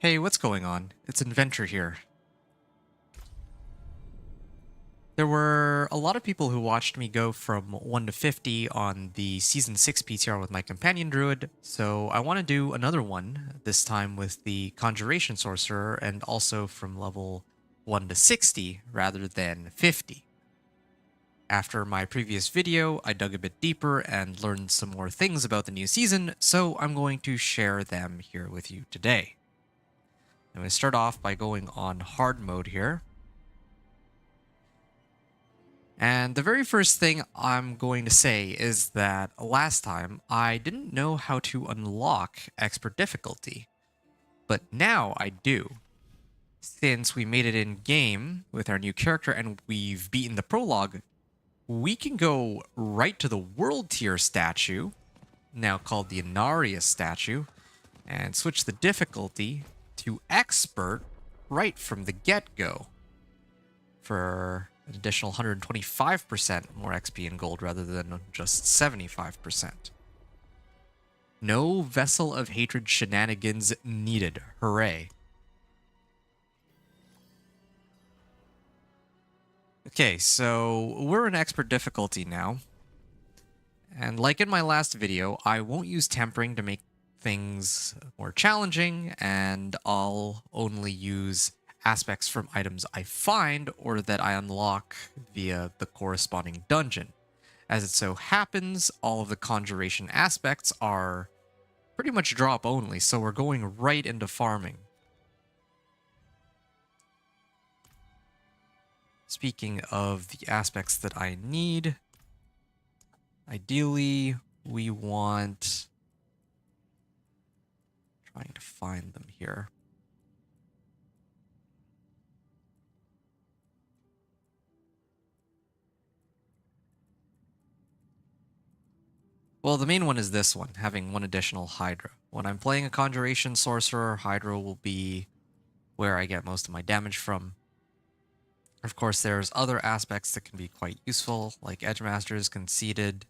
Hey, what's going on? It's Inventor here. There were a lot of people who watched me go from 1 to 50 on the Season 6 PTR with my companion druid, so I want to do another one, this time with the Conjuration Sorcerer, and also from level 1 to 60 rather than 50. After my previous video, I dug a bit deeper and learned some more things about the new season, so I'm going to share them here with you today. I'm going to start off by going on hard mode here. And the very first thing I'm going to say is that last time I didn't know how to unlock expert difficulty, but now I do. Since we made it in game with our new character and we've beaten the prologue, we can go right to the world tier statue, now called the Inarius statue, and switch the difficulty to expert right from the get-go for an additional 125% more XP and gold rather than just 75%. No Vessel of Hatred shenanigans needed. Hooray. Okay, so we're in expert difficulty now. And like in my last video, I won't use tempering to make things more challenging, and I'll only use aspects from items I find or that I unlock via the corresponding dungeon. As it so happens, all of the conjuration aspects are pretty much drop only, so we're going right into farming. Speaking of the aspects that I need, ideally we want... trying to find them here. Well, the main one is this one, having one additional Hydra. When I'm playing a Conjuration Sorcerer, Hydra will be where I get most of my damage from. Of course, there's other aspects that can be quite useful, like Edgemasters, Conceited,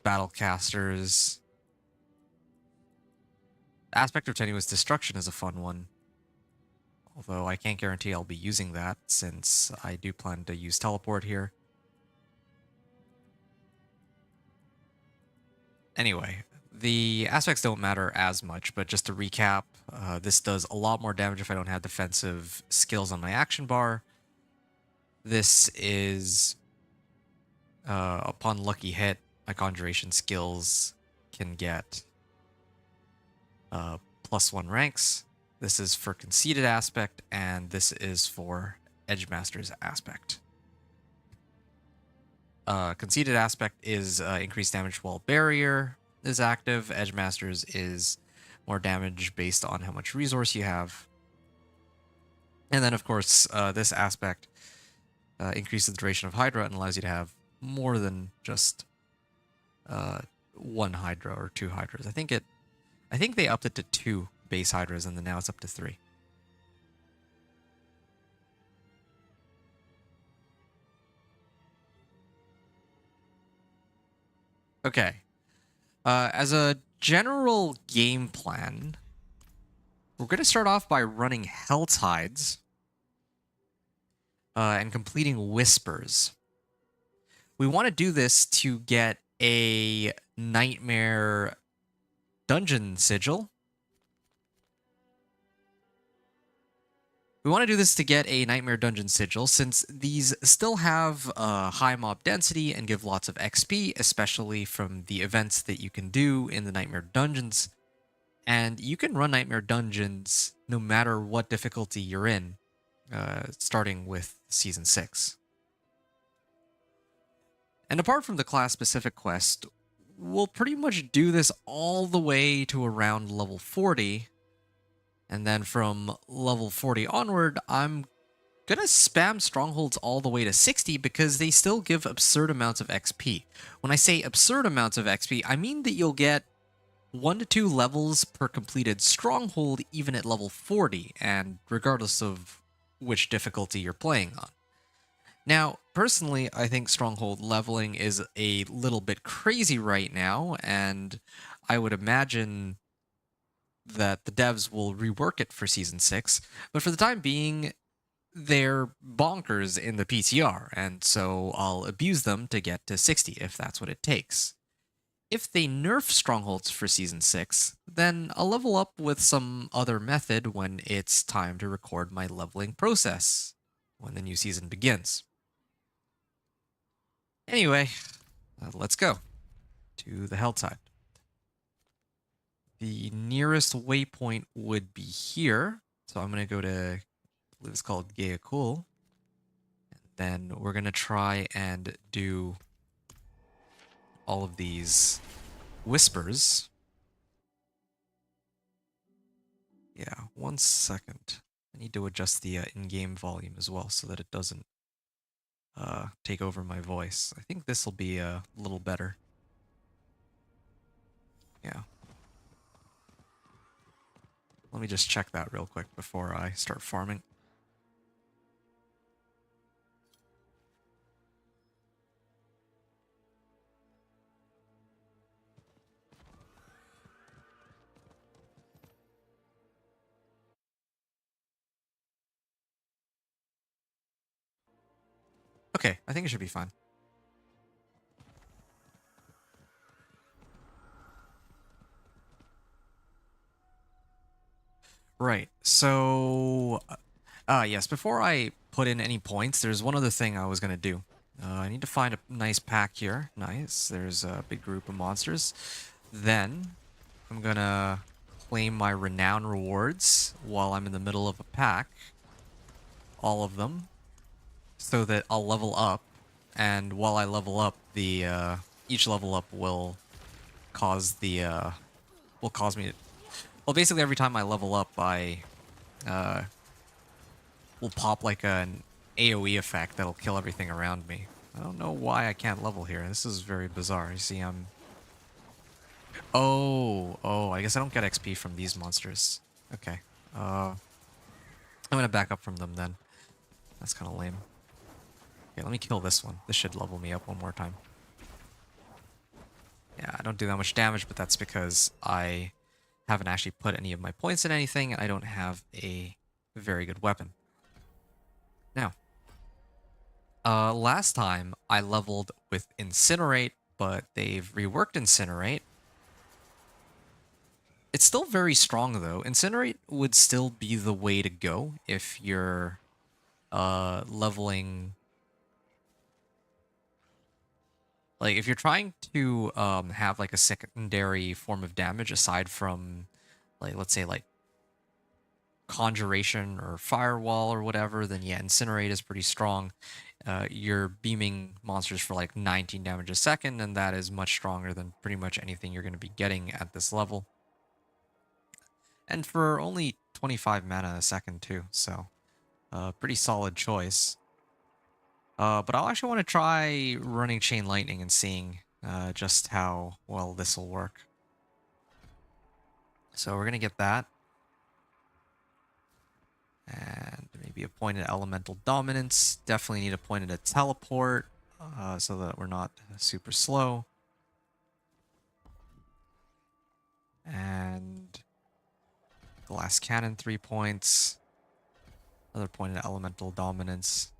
Battlecasters. Aspect of Tenuous Destruction is a fun one, although I can't guarantee I'll be using that, since I do plan to use Teleport here. Anyway, the aspects don't matter as much, but just to recap, this does a lot more damage if I don't have defensive skills on my action bar. This is, upon lucky hit, my conjuration skills can get +1 ranks. This is for Conceited aspect, and this is for Edgemaster's aspect. Conceited aspect is increased damage while barrier is active. Edgemasters is more damage based on how much resource you have. And then, of course, this aspect increases the duration of Hydra and allows you to have more than just one Hydra or 2 Hydras. I think they upped it to 2 base Hydras, and then now it's up to 3. Okay. As a general game plan, we're going to start off by running Helltides and completing Whispers. We want to do this to get a Nightmare Dungeon Sigil. We want to do this to get a Nightmare Dungeon Sigil, since these still have high mob density and give lots of XP, especially from the events that you can do in the Nightmare Dungeons. And you can run Nightmare Dungeons no matter what difficulty you're in, starting with Season 6. And apart from the class-specific quest, we'll pretty much do this all the way to around level 40, and then from level 40 onward, I'm gonna spam strongholds all the way to 60 because they still give absurd amounts of XP. When I say absurd amounts of XP, I mean that you'll get 1 to 2 levels per completed stronghold even at level 40, and regardless of which difficulty you're playing on. Now, personally, I think stronghold leveling is a little bit crazy right now, and I would imagine that the devs will rework it for Season 6, but for the time being, they're bonkers in the PTR, and so I'll abuse them to get to 60 if that's what it takes. If they nerf strongholds for Season 6, then I'll level up with some other method when it's time to record my leveling process, when the new season begins. Anyway, let's go to the Helltide. The nearest waypoint would be here, so I'm going to go to, I believe it's called Gaeakul. Then we're going to try and do all of these whispers. Yeah, 1 second. I need to adjust the in-game volume as well so that it doesn't take over my voice. I think this will be a little better. Yeah. Let me just check that real quick before I start farming. Okay, I think it should be fine. Right, so... yes, before I put in any points, there's one other thing I was going to do. I need to find a nice pack here. Nice, there's a big group of monsters. Then, I'm going to claim my renown rewards while I'm in the middle of a pack. All of them. So that I'll level up. And while I level up, the each level up will cause the... will cause me to... Well, basically every time I level up, I... will pop like an AoE effect that'll kill everything around me. I don't know why I can't level here. This is very bizarre. You see, I'm... Oh, I guess I don't get XP from these monsters. Okay. I'm gonna back up from them then. That's kind of lame. Okay, let me kill this one. This should level me up one more time. Yeah, I don't do that much damage, but that's because I haven't actually put any of my points in anything, and I don't have a very good weapon. Now, last time I leveled with Incinerate, but they've reworked Incinerate. It's still very strong, though. Incinerate would still be the way to go if you're leveling... Like, if you're trying to have, like, a secondary form of damage aside from, like, let's say, like, Conjuration or Firewall or whatever, then yeah, Incinerate is pretty strong. You're beaming monsters for, like, 19 damage a second, and that is much stronger than pretty much anything you're going to be getting at this level. And for only 25 mana a second, too, so pretty solid choice. But I'll actually want to try running Chain Lightning and seeing just how well this will work. So we're going to get that. And maybe a pointed Elemental Dominance. Definitely need a pointed a Teleport so that we're not super slow. And Glass Cannon, 3 points. Another pointed Elemental Dominance.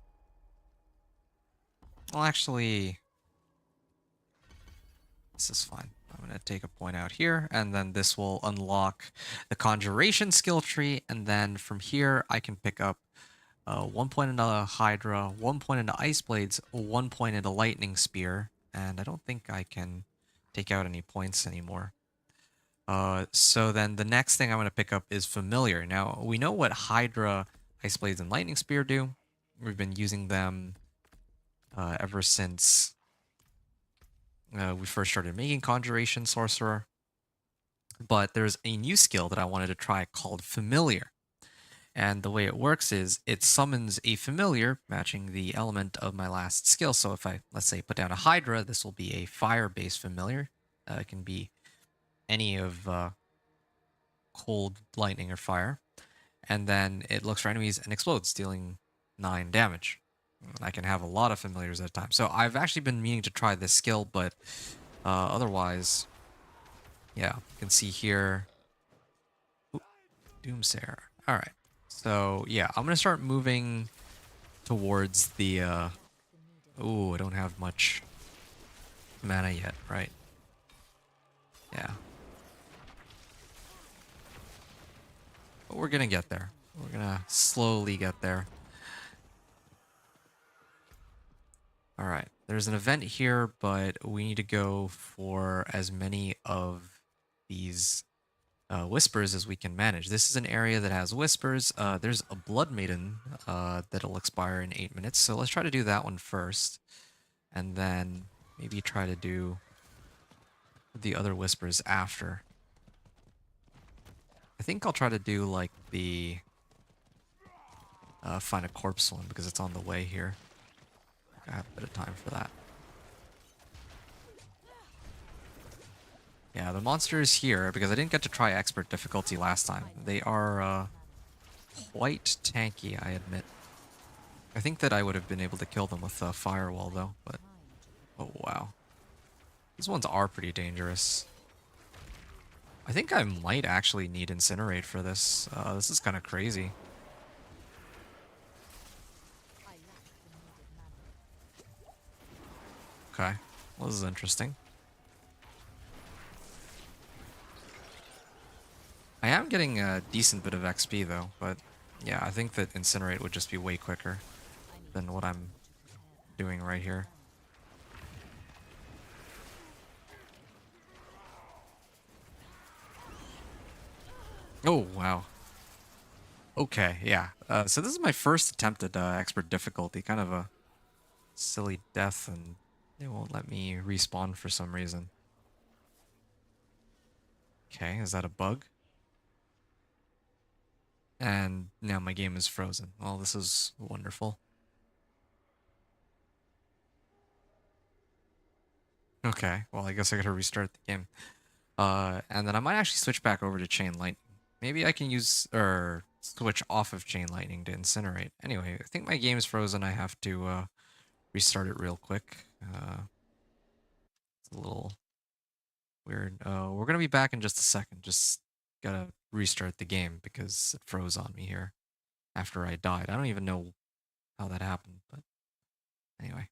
Well, actually, this is fine. I'm going to take a point out here, and then this will unlock the Conjuration skill tree, and then from here, I can pick up 1 point into Hydra, 1 point into Ice Blades, 1 point into Lightning Spear, and I don't think I can take out any points anymore. So then the next thing I'm going to pick up is Familiar. Now, we know what Hydra, Ice Blades, and Lightning Spear do. We've been using them ever since we first started making Conjuration Sorcerer. But there's a new skill that I wanted to try called Familiar. And the way it works is it summons a familiar matching the element of my last skill. So if I, let's say, put down a Hydra, this will be a fire-based familiar. It can be any of cold, lightning, or fire. And then it looks for enemies and explodes, dealing 9 damage. I can have a lot of familiars at a time. So I've actually been meaning to try this skill, but otherwise, yeah, you can see here Doomsayer. All right. So yeah, I'm gonna start moving towards the. Ooh, I don't have much mana yet, right? Yeah. But we're gonna get there. We're gonna slowly get there. All right. There's an event here, but we need to go for as many of these whispers as we can manage. This is an area that has whispers. There's a Blood Maiden that'll expire in 8 minutes. So let's try to do that one first. And then maybe try to do the other whispers after. I think I'll try to do like the find a corpse one because it's on the way here. I have a bit of time for that. Yeah, the monsters here, because I didn't get to try expert difficulty last time, they are quite tanky, I admit. I think that I would have been able to kill them with a firewall though, but oh wow. These ones are pretty dangerous. I think I might actually need Incinerate for this. This is kind of crazy. Okay, well, this is interesting. I am getting a decent bit of XP though, but yeah, I think that Incinerate would just be way quicker than what I'm doing right here. Oh, wow. Okay, yeah. So this is my first attempt at expert difficulty. Kind of a silly death, and they won't let me respawn for some reason. Okay, is that a bug? And now my game is frozen. Well, this is wonderful. Okay, well, I guess I gotta restart the game. And then I might actually switch back over to Chain Lightning. Maybe I can use, or switch off of Chain Lightning to Incinerate. Anyway, I think my game is frozen. I have to restart it real quick. It's a little weird. We're gonna be back in just a second. Just gotta restart the game because it froze on me here after I died. I don't even know how that happened, but anyway.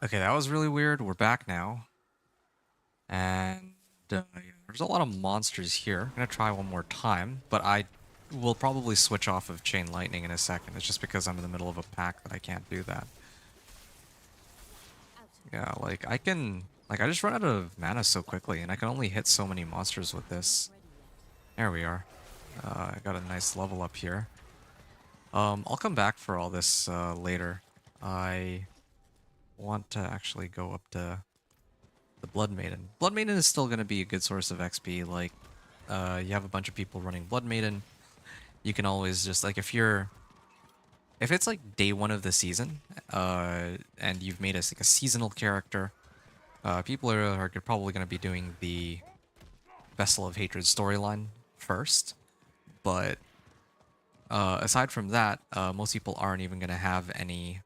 Okay, that was really weird. We're back now. And yeah, there's a lot of monsters here. I'm gonna try one more time, but I will probably switch off of Chain Lightning in a second. It's just because I'm in the middle of a pack that I can't do that. Yeah, like I just run out of mana so quickly, and I can only hit so many monsters with this. There we are. I got a nice level up here. I'll come back for all this later. I want to actually go up to the Blood Maiden. Blood Maiden is still going to be a good source of XP. Like, you have a bunch of people running Blood Maiden. You can always just, like, if it's like day one of the season, and you've made us like a seasonal character, people are probably going to be doing the Vessel of Hatred storyline first. But aside from that, most people aren't gonna have any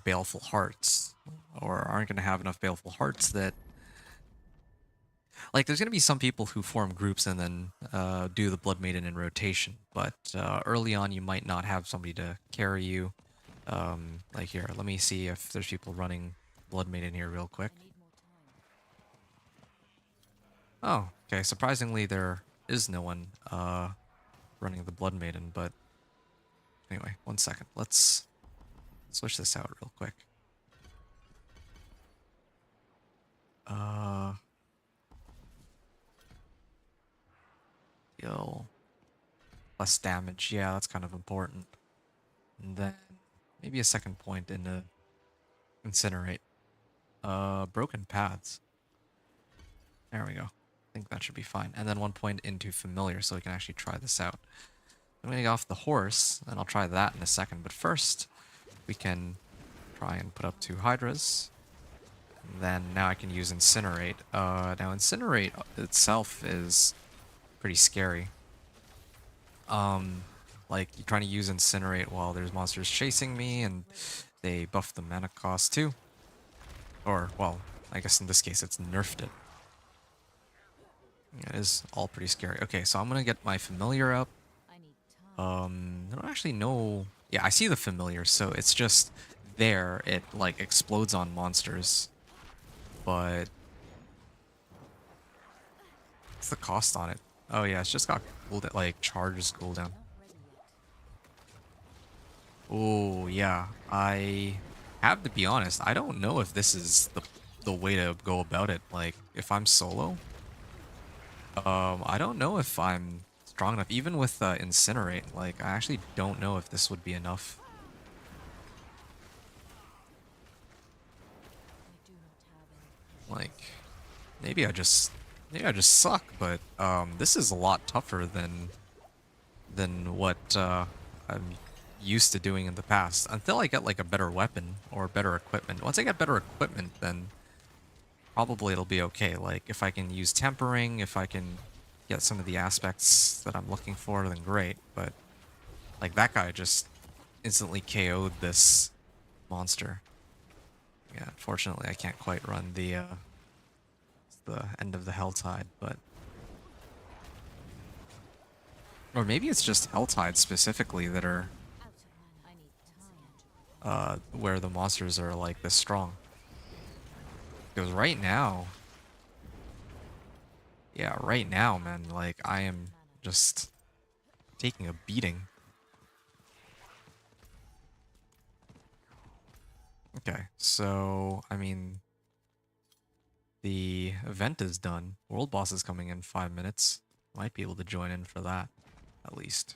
baleful hearts, or aren't gonna have enough baleful hearts that, like, there's gonna be some people who form groups and then do the Blood Maiden in rotation, but early on you might not have somebody to carry you. Like here, let me see if there's people running Blood Maiden here real quick. Oh, okay. Surprisingly, there is no one running the Blood Maiden, but anyway, 1 second. Let's switch this out real quick. Deal less damage. Yeah, that's kind of important. And then maybe a second point into Incinerate. Broken paths. There we go. I think that should be fine. And then 1 point into Familiar so we can actually try this out. I'm going to get off the horse, and I'll try that in a second. But first, we can try and put up 2 Hydras. And then now I can use Incinerate. Now Incinerate itself is pretty scary. Like, you're trying to use Incinerate while there's monsters chasing me, and they buff the mana cost too. Or, well, I guess in this case it's nerfed it. Yeah, it is all pretty scary. Okay, so I'm gonna get my Familiar up. I don't actually know... Yeah, I see the Familiar, so it's just there. It, like, explodes on monsters. But... what's the cost on it? Oh yeah, it's just got cooldown, like, charges cooldown. Oh, yeah. I have to be honest, I don't know if this is the way to go about it. Like, if I'm solo, I don't know if I'm strong enough. Even with Incinerate, like, I actually don't know if this would be enough. Like, maybe I just suck, but this is a lot tougher than what I'm used to doing in the past. Until I get like a better weapon or better equipment. Once I get better equipment, then probably it'll be okay. Like, if I can use tempering, if I can get some of the aspects that I'm looking for, then great. But like, that guy just instantly KO'd this monster. Yeah, unfortunately I can't quite run the end of the Helltide, but... or maybe it's just Helltide specifically that are where the monsters are like this strong. Because right now, yeah, right now, man, like, I am just taking a beating. Okay, so, I mean, the event is done. World boss is coming in 5 minutes. Might be able to join in for that, at least.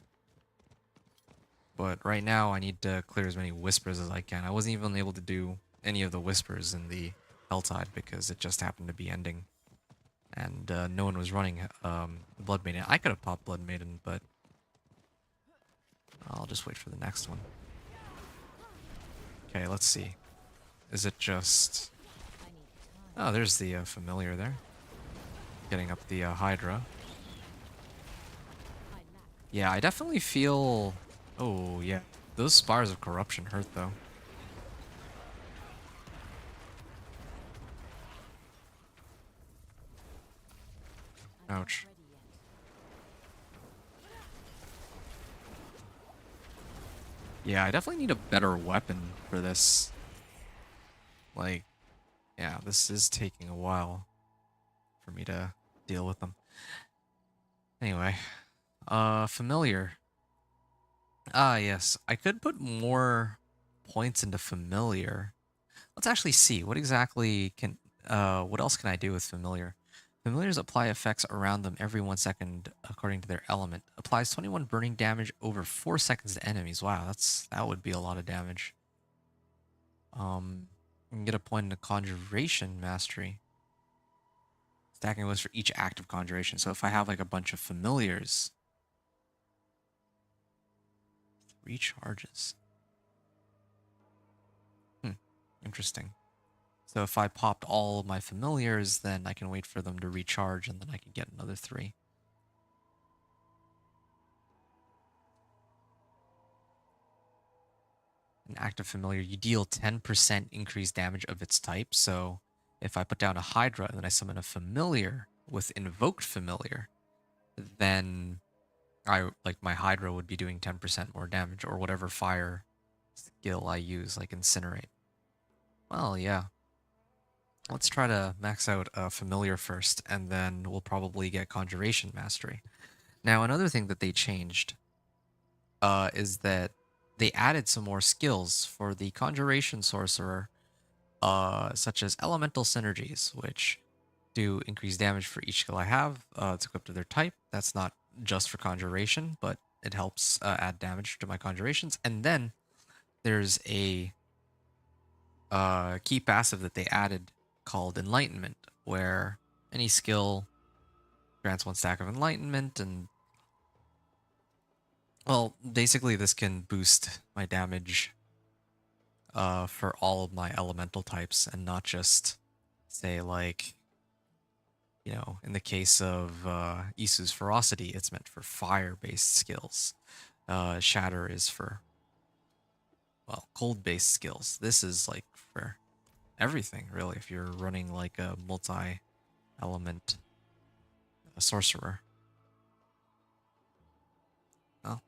But right now, I need to clear as many whispers as I can. I wasn't even able to do any of the whispers in the Helltide because it just happened to be ending. And no one was running Blood Maiden. I could have popped Blood Maiden, but I'll just wait for the next one. Okay, let's see. Is it just... oh, there's the Familiar there. Getting up the Hydra. Yeah, I definitely feel... oh, yeah. Those Spires of Corruption hurt, though. Ouch. Yeah, I definitely need a better weapon for this. Like, yeah, this is taking a while for me to deal with them. Anyway, Familiar. Ah, yes. I could put more points into Familiar. Let's actually see. What exactly can... what else can I do with Familiar? Familiars apply effects around them every 1 second according to their element. Applies 21 burning damage over 4 seconds to enemies. Wow, that would be a lot of damage. You can get a point into Conjuration Mastery. Stacking was for each active Conjuration. So if I have like a bunch of Familiars... 3 charges. Interesting. So if I popped all of my Familiars, then I can wait for them to recharge, and then I can get another 3. active familiar, you deal 10% increased damage of its type. So if I put down a Hydra and then I summon a familiar with invoked familiar, then my Hydra would be doing 10% more damage, or whatever fire skill I use, like Incinerate. Well, yeah. Let's try to max out familiar first, and then we'll probably get Conjuration Mastery. Now, another thing that they changed is that they added some more skills for the Conjuration Sorcerer, such as Elemental Synergies, which do increase damage for each skill I have. It's equipped to their type. That's not just for Conjuration, but it helps add damage to my Conjurations. And then there's a key passive that they added called Enlightenment, where any skill grants 1 stack of Enlightenment, and well, basically this can boost my damage for all of my elemental types, and not just, say, like, you know, in the case of Isu's Ferocity, it's meant for fire-based skills. Shatter is for, well, cold-based skills. This is like for everything, really, if you're running like a multi-element sorcerer. Oh.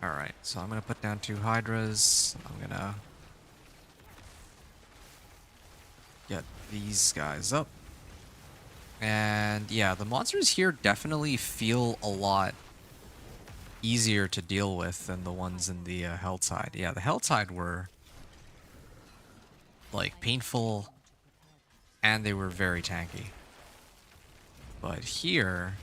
Alright, so I'm going to put down 2 Hydras. I'm going to get these guys up. And yeah, the monsters here definitely feel a lot easier to deal with than the ones in the Helltide. Yeah, the Helltide were like painful, and they were very tanky. But here,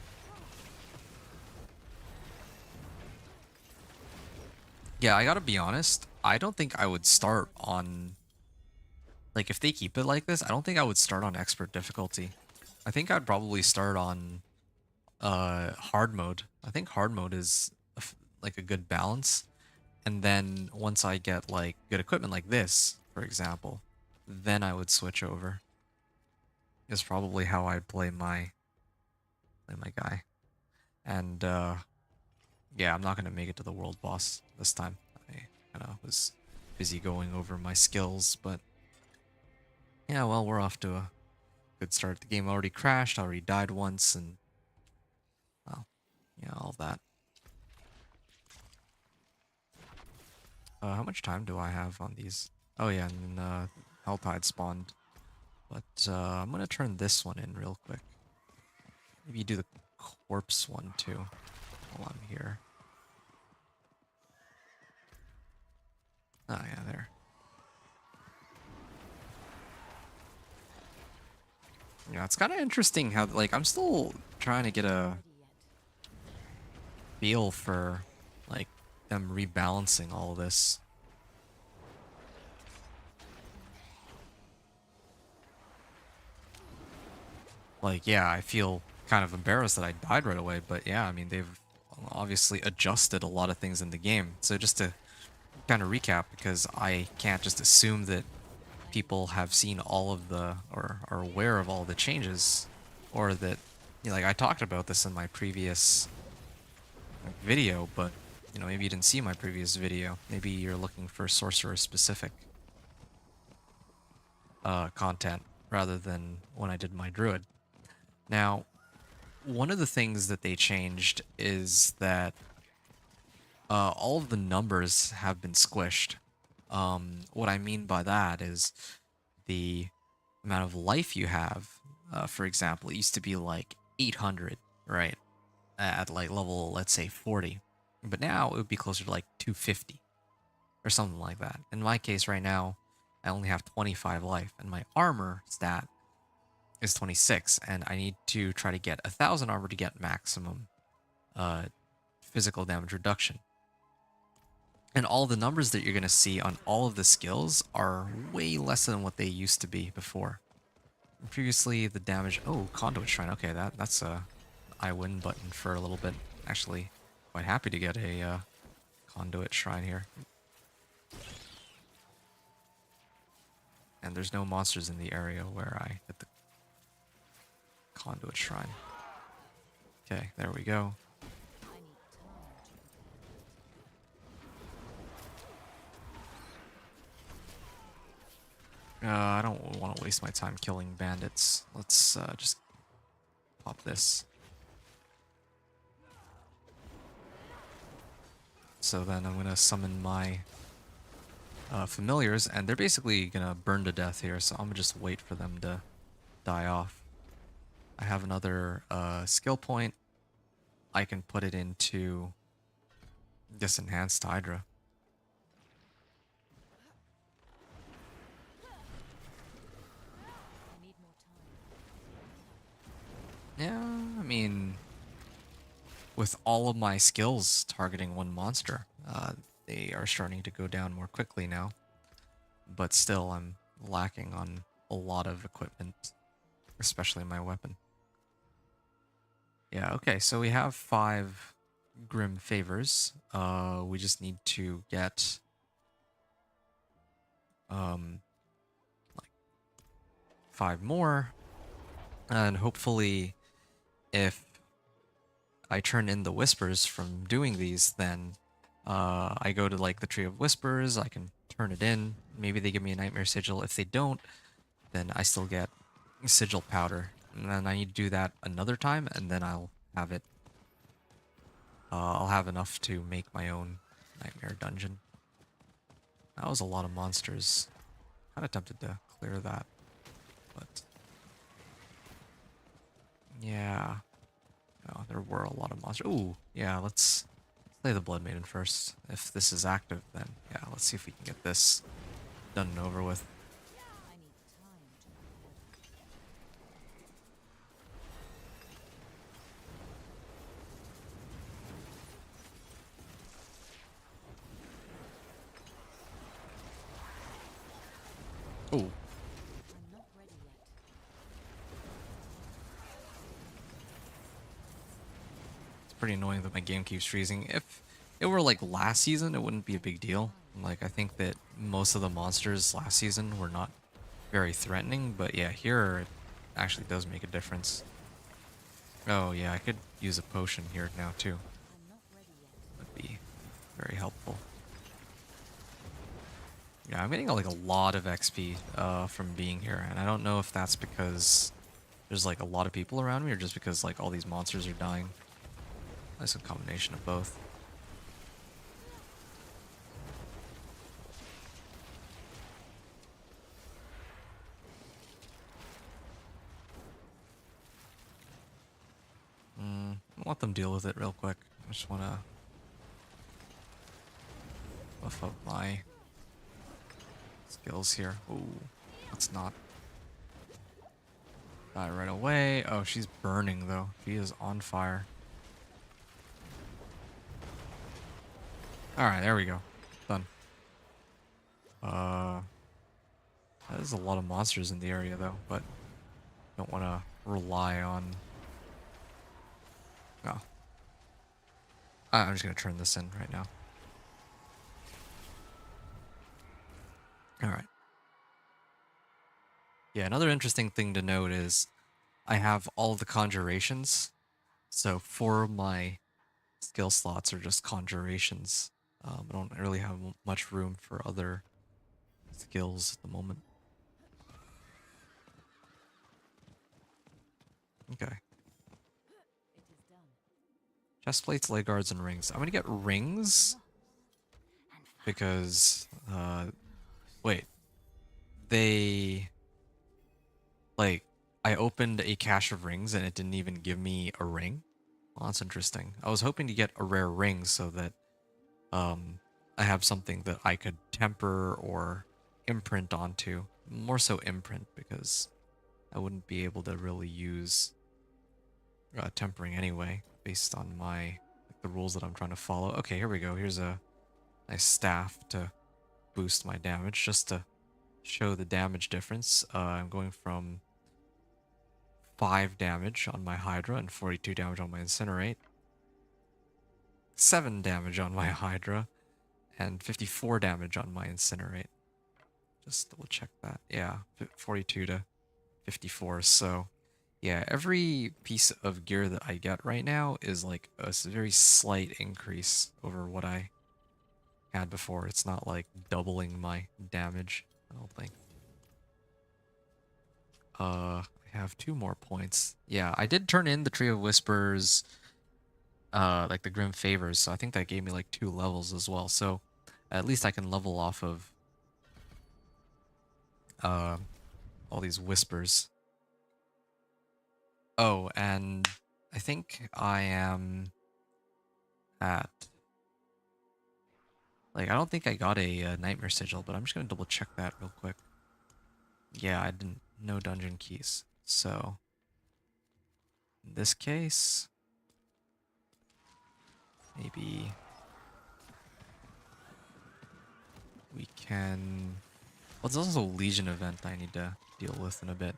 yeah, I gotta be honest, I don't think I would start on, like, if they keep it like this, I don't think I would start on expert difficulty. I think I'd probably start on hard mode. I think hard mode is like a good balance. And then once I get like good equipment like this, for example, then I would switch over. Is probably how I'd play my guy. And yeah, I'm not gonna make it to the world boss this time. I kind of was busy going over my skills, but yeah, well, we're off to a good start. The game already crashed, already died once, and well, yeah, all that. How much time do I have on these? Oh yeah, and Helltide spawned. But I'm gonna turn this one in real quick. Maybe do the corpse one too while I'm here. Oh yeah, there. Yeah, it's kind of interesting how, like, I'm still trying to get a feel for, like, them rebalancing all of this. Like, yeah, I feel kind of embarrassed that I died right away, but yeah, I mean, they've obviously adjusted a lot of things in the game. So just to kind of recap, because I can't just assume that people have seen all of the, or are aware of all the changes, or that, you know, like, I talked about this in my previous video, but, you know, maybe you didn't see my previous video. Maybe you're looking for sorcerer specific content rather than when I did my druid. Now, one of the things that they changed is that all of the numbers have been squished. What I mean by that is the amount of life you have. For example, it used to be like 800, right? At like level, let's say 40. But now it would be closer to like 250 or something like that. In my case right now, I only have 25 life, and my armor stat is 26, and I need to try to get 1,000 armor to get maximum physical damage reduction. And all the numbers that you're going to see on all of the skills are way less than what they used to be before. Previously, the damage... Oh, Conduit Shrine. Okay, that's a I win button for a little bit. Actually, quite happy to get a Conduit Shrine here. And there's no monsters in the area where I hit the Conduit Shrine. Okay, there we go. I don't want to waste my time killing bandits. Let's just pop this. So then I'm going to summon my familiars, and they're basically going to burn to death here, so I'm going to just wait for them to die off. I have another skill point. I can put it into this enhanced Hydra. Yeah, I mean, with all of my skills targeting one monster, they are starting to go down more quickly now. But still, I'm lacking on a lot of equipment, especially my weapon. Yeah, okay, so we have 5 Grim Favors. We just need to get like 5 more, and hopefully if I turn in the Whispers from doing these, then I go to like the Tree of Whispers, I can turn it in, maybe they give me a Nightmare Sigil. If they don't, then I still get Sigil Powder, and then I need to do that another time, and then I'll have it. I'll have enough to make my own Nightmare Dungeon. That was a lot of monsters. Kind of tempted to clear that, but yeah. Oh, there were a lot of monsters. Ooh, yeah, let's play the Blood Maiden first. If this is active, then yeah, let's see if we can get this done and over with. Ooh. It's pretty annoying that my game keeps freezing. If it were like last season, it wouldn't be a big deal. Like, I think that most of the monsters last season were not very threatening, but yeah, here it actually does make a difference. Oh yeah, I could use a potion here now too. That'd be very helpful. Yeah, I'm getting like a lot of XP from being here, and I don't know if that's because there's like a lot of people around me or just because like all these monsters are dying. That's a combination of both. I'll let them deal with it real quick. I just want to buff up my skills here. Ooh, let's not die right away. Oh, she's burning though. She is on fire. Alright, there we go. Done. That is a lot of monsters in the area though, but don't want to rely on... No. I'm just going to turn this in right now. Alright. Yeah, another interesting thing to note is I have all the conjurations. So 4 of my skill slots are just conjurations. I don't really have much room for other skills at the moment. Okay. Chest plates, leg guards, and rings. I'm gonna get rings because, wait. They, like, I opened a cache of rings and it didn't even give me a ring. Well, that's interesting. I was hoping to get a rare ring so that, I have something that I could temper or imprint onto. More so imprint because I wouldn't be able to really use tempering anyway based on my the rules that I'm trying to follow. Okay, here we go. Here's a nice staff to boost my damage just to show the damage difference. I'm going from 5 damage on my Hydra and 42 damage on my Incinerate. 7 damage on my Hydra and 54 damage on my Incinerate. Just double check that. Yeah, 42 to 54. So, Yeah, every piece of gear that I get right now is like a very slight increase over what I had before. It's not like doubling my damage, I don't think. I have 2 more points. Yeah, I did turn in the Tree of Whispers, like the Grim Favors, so I think that gave me like 2 levels as well. So at least I can level off of uh, all these whispers. Oh, and I think I am at... Like, I don't think I got a Nightmare Sigil, but I'm just gonna double check that real quick. Yeah, I didn't... No dungeon keys. So, in this case... Maybe... we can... Well, there's also a Legion event I need to deal with in a bit.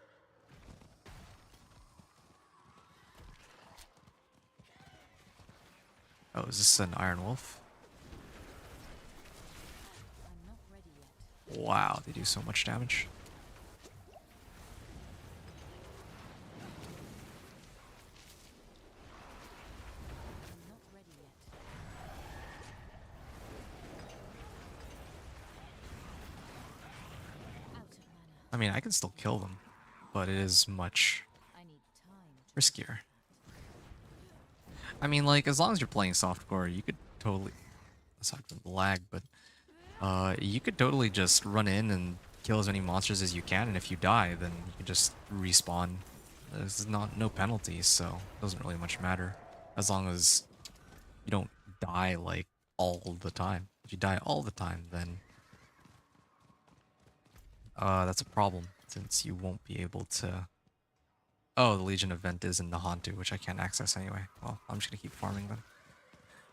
Oh, is this an Iron Wolf? Wow, they do so much damage. I mean, I can still kill them, but it is much riskier. I mean, like, as long as you're playing softcore, you could totally... Aside from the lag, but... you could totally just run in and kill as many monsters as you can, and if you die, then you can just respawn. There's no penalties, so it doesn't really much matter. As long as you don't die, like, all the time. If you die all the time, then... that's a problem, since you won't be able to... Oh, the Legion event is in the Hantu, which I can't access anyway. Well, I'm just gonna keep farming then.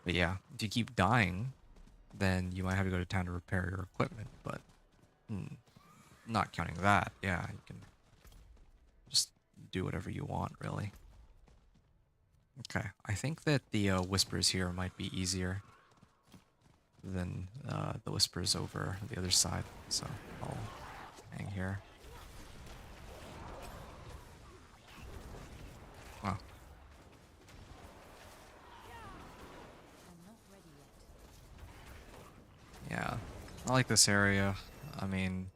But yeah, if you keep dying, then you might have to go to town to repair your equipment, but... not counting that, yeah, you can just do whatever you want, really. Okay, I think that the whispers here might be easier than the whispers over the other side, so I'll hang here. Wow. Yeah, I like this area. I mean,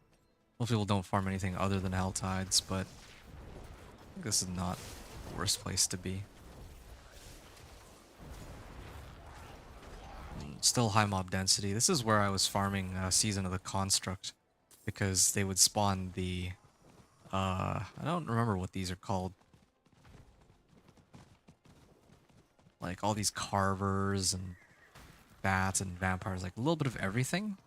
most people don't farm anything other than Hell Tides, but I think this is not the worst place to be. Still high mob density. This is where I was farming Season of the Construct, because they would spawn the... I don't remember what these are called. Like all these carvers and bats and vampires, like a little bit of everything.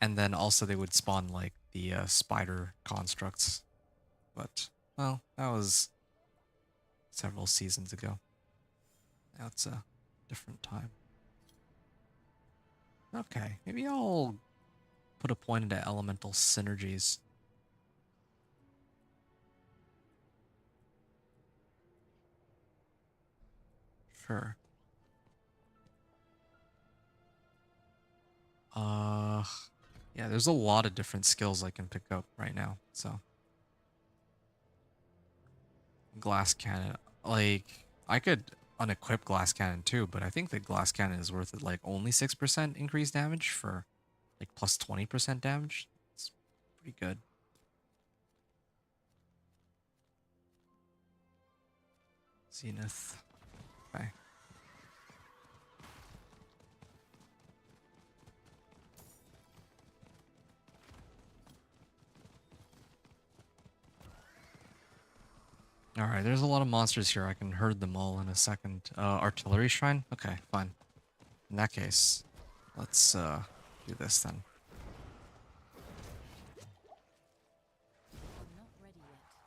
And then also they would spawn like the spider constructs. But, well, that was several seasons ago. Now it's a different time. Okay, maybe I'll put a point into elemental synergies. Sure. Yeah, there's a lot of different skills I can pick up right now, so. Glass cannon. Like, I could unequip glass cannon too, but I think the glass cannon is worth it, like only 6% increased damage for like plus 20% damage. It's pretty good. Zenith. Okay. Alright, there's a lot of monsters here. I can herd them all in a second. Artillery shrine? Okay, fine. In that case, let's do this then.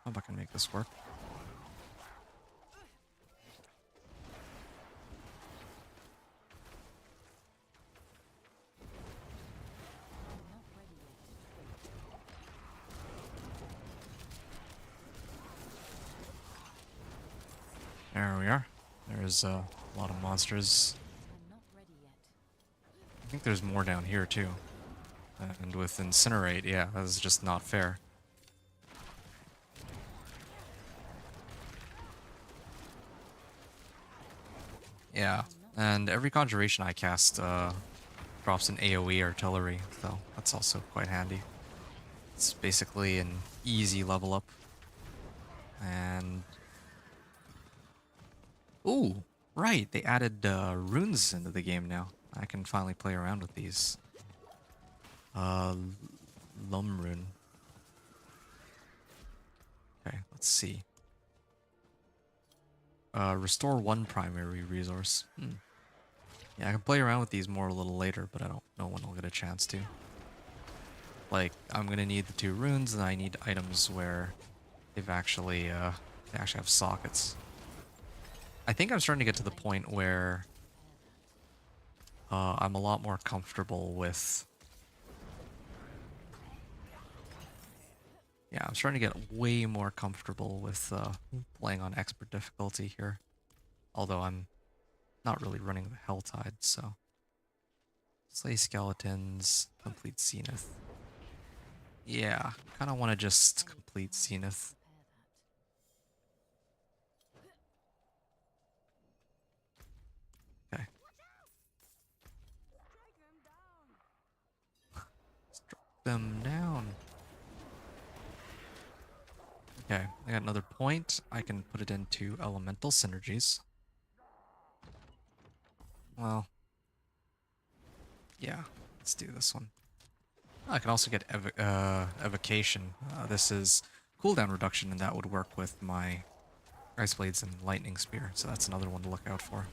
Hope I can make this work. There we are. There's a lot of monsters. I think there's more down here too. And with Incinerate, yeah, that is just not fair. Yeah, and every Conjuration I cast drops an AoE artillery, so that's also quite handy. It's basically an easy level up. And ooh, right, they added runes into the game now. I can finally play around with these. Uh, Lum rune. Okay, let's see. Restore one primary resource. Yeah, I can play around with these more a little later, but I don't know when I'll get a chance to. Like, I'm gonna need the 2 runes, and I need items where they actually have sockets. I think I'm starting to get to the point where I'm a lot more comfortable with... Yeah, I'm starting to get way more comfortable with playing on expert difficulty here. Although I'm not really running the Hell Tide, so... Slay skeletons, complete Zenith. Yeah, kind of want to just complete Zenith. Okay. Struck them down. Okay, I got another point. I can put it into elemental synergies. Well, yeah, let's do this one. I can also get evocation. This is cooldown reduction, and that would work with my Ice Blades and Lightning Spear, so that's another one to look out for.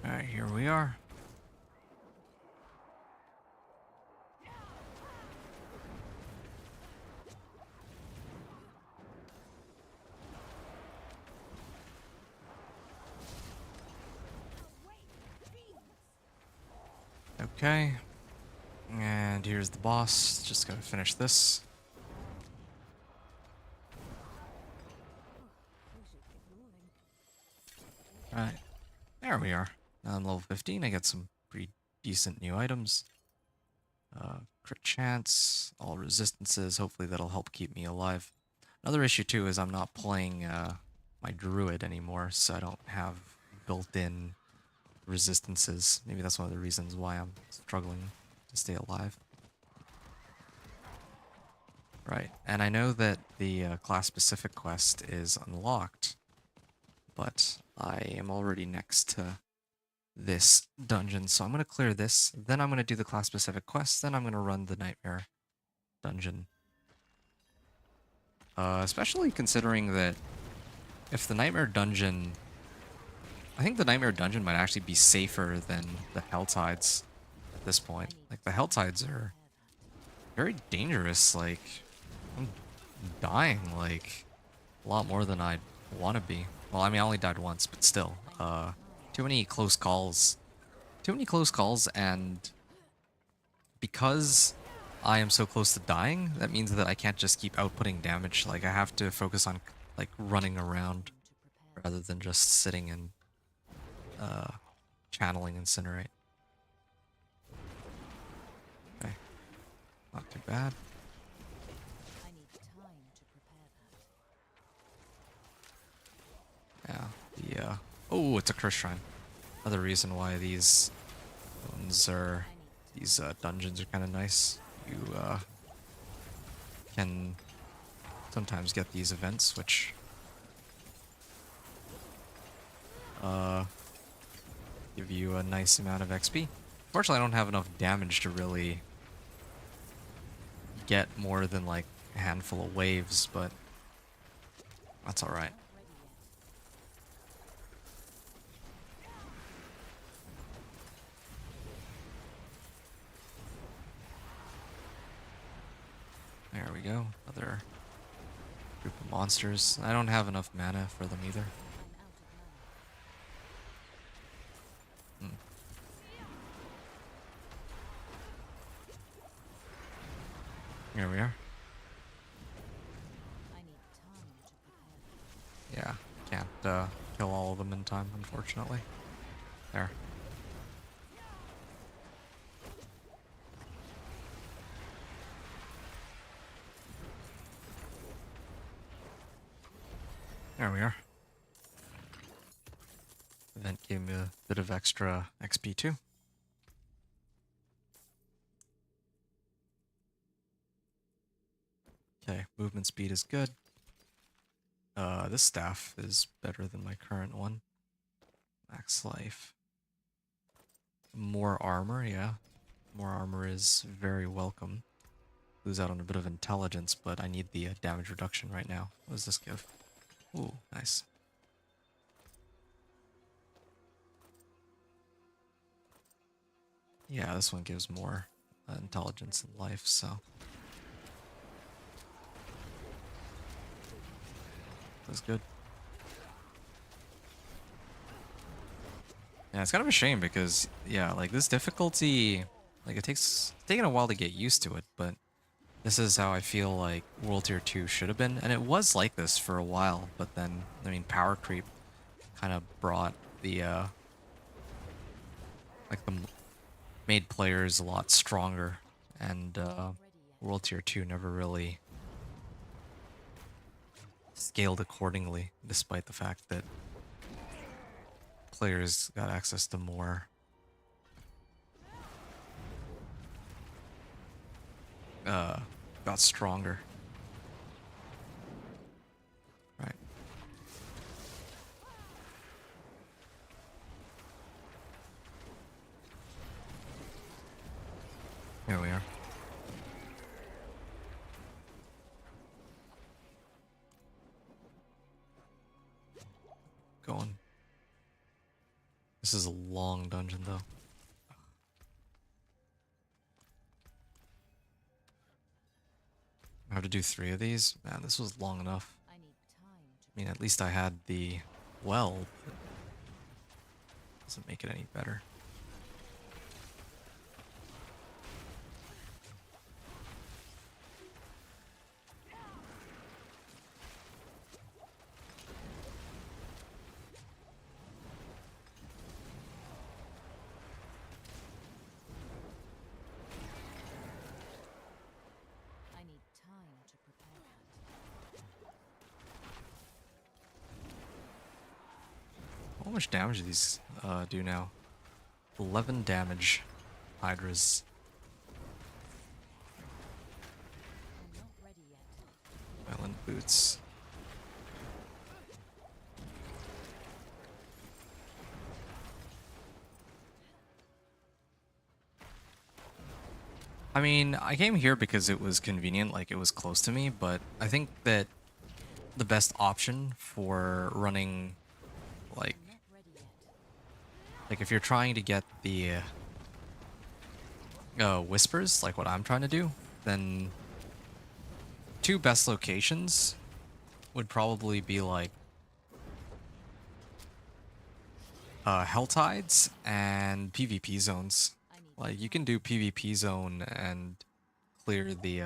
Alright, here we are. Okay. And here's the boss. Just gotta finish this. Alright. There we are. Now I'm level 15. I get some pretty decent new items. Crit chance, all resistances. Hopefully that'll help keep me alive. Another issue too is I'm not playing my druid anymore, so I don't have built-in resistances. Maybe that's one of the reasons why I'm struggling to stay alive. Right, and I know that the class-specific quest is unlocked, but I am already next to this dungeon, so I'm going to clear this, then I'm going to do the class-specific quest, then I'm going to run the Nightmare dungeon. Especially considering that if the Nightmare dungeon... I think the Nightmare dungeon might actually be safer than the Helltides at this point. Like, the Helltides are very dangerous, like... I'm dying, like, a lot more than I'd want to be. Well, I mean, I only died once, but still. Too many close calls. Too many close calls, and because I am so close to dying, that means that I can't just keep outputting damage. Like, I have to focus on, like, running around rather than just sitting and channeling Incinerate. Okay. Not too bad. Yeah, the, oh, it's a curse shrine. Another reason why these ones are, these dungeons are kind of nice. You can sometimes get these events, which give you a nice amount of XP. Unfortunately, I don't have enough damage to really get more than like a handful of waves, but that's alright. There we go. Another Group of monsters. I don't have enough mana for them either. Hmm. Here we are. Yeah, can't kill all of them in time, unfortunately. There. There we are. Event gave me a bit of extra XP too. Okay, movement speed is good. This staff is better than my current one. Max life. More armor, yeah. More armor is very welcome. Lose out on a bit of intelligence, but I need the damage reduction right now. What does this give? Ooh, nice. Yeah, this one gives more intelligence and life, so. That's good. Yeah, it's kind of a shame because, yeah, like this difficulty, like it's taken a while to get used to it, but this is how I feel like World Tier 2 should have been. And it was like this for a while, but then, I mean, power creep kind of brought the, made players a lot stronger. And World Tier 2 never really scaled accordingly, despite the fact that players got access to more got stronger. Right. Here we are. Going. This is a long dungeon though. I have to do 3 of these? Man, this was long enough. I mean, at least I had the well, but doesn't make it any better. How much damage do these do now? 11 damage. Hydras. Island boots. I mean, I came here because it was convenient, like it was close to me, but I think that the best option for running, like if you're trying to get the whispers, like what I'm trying to do, then 2 best locations would probably be like Hell Tides and PvP zones. Like you can do PvP zone and clear the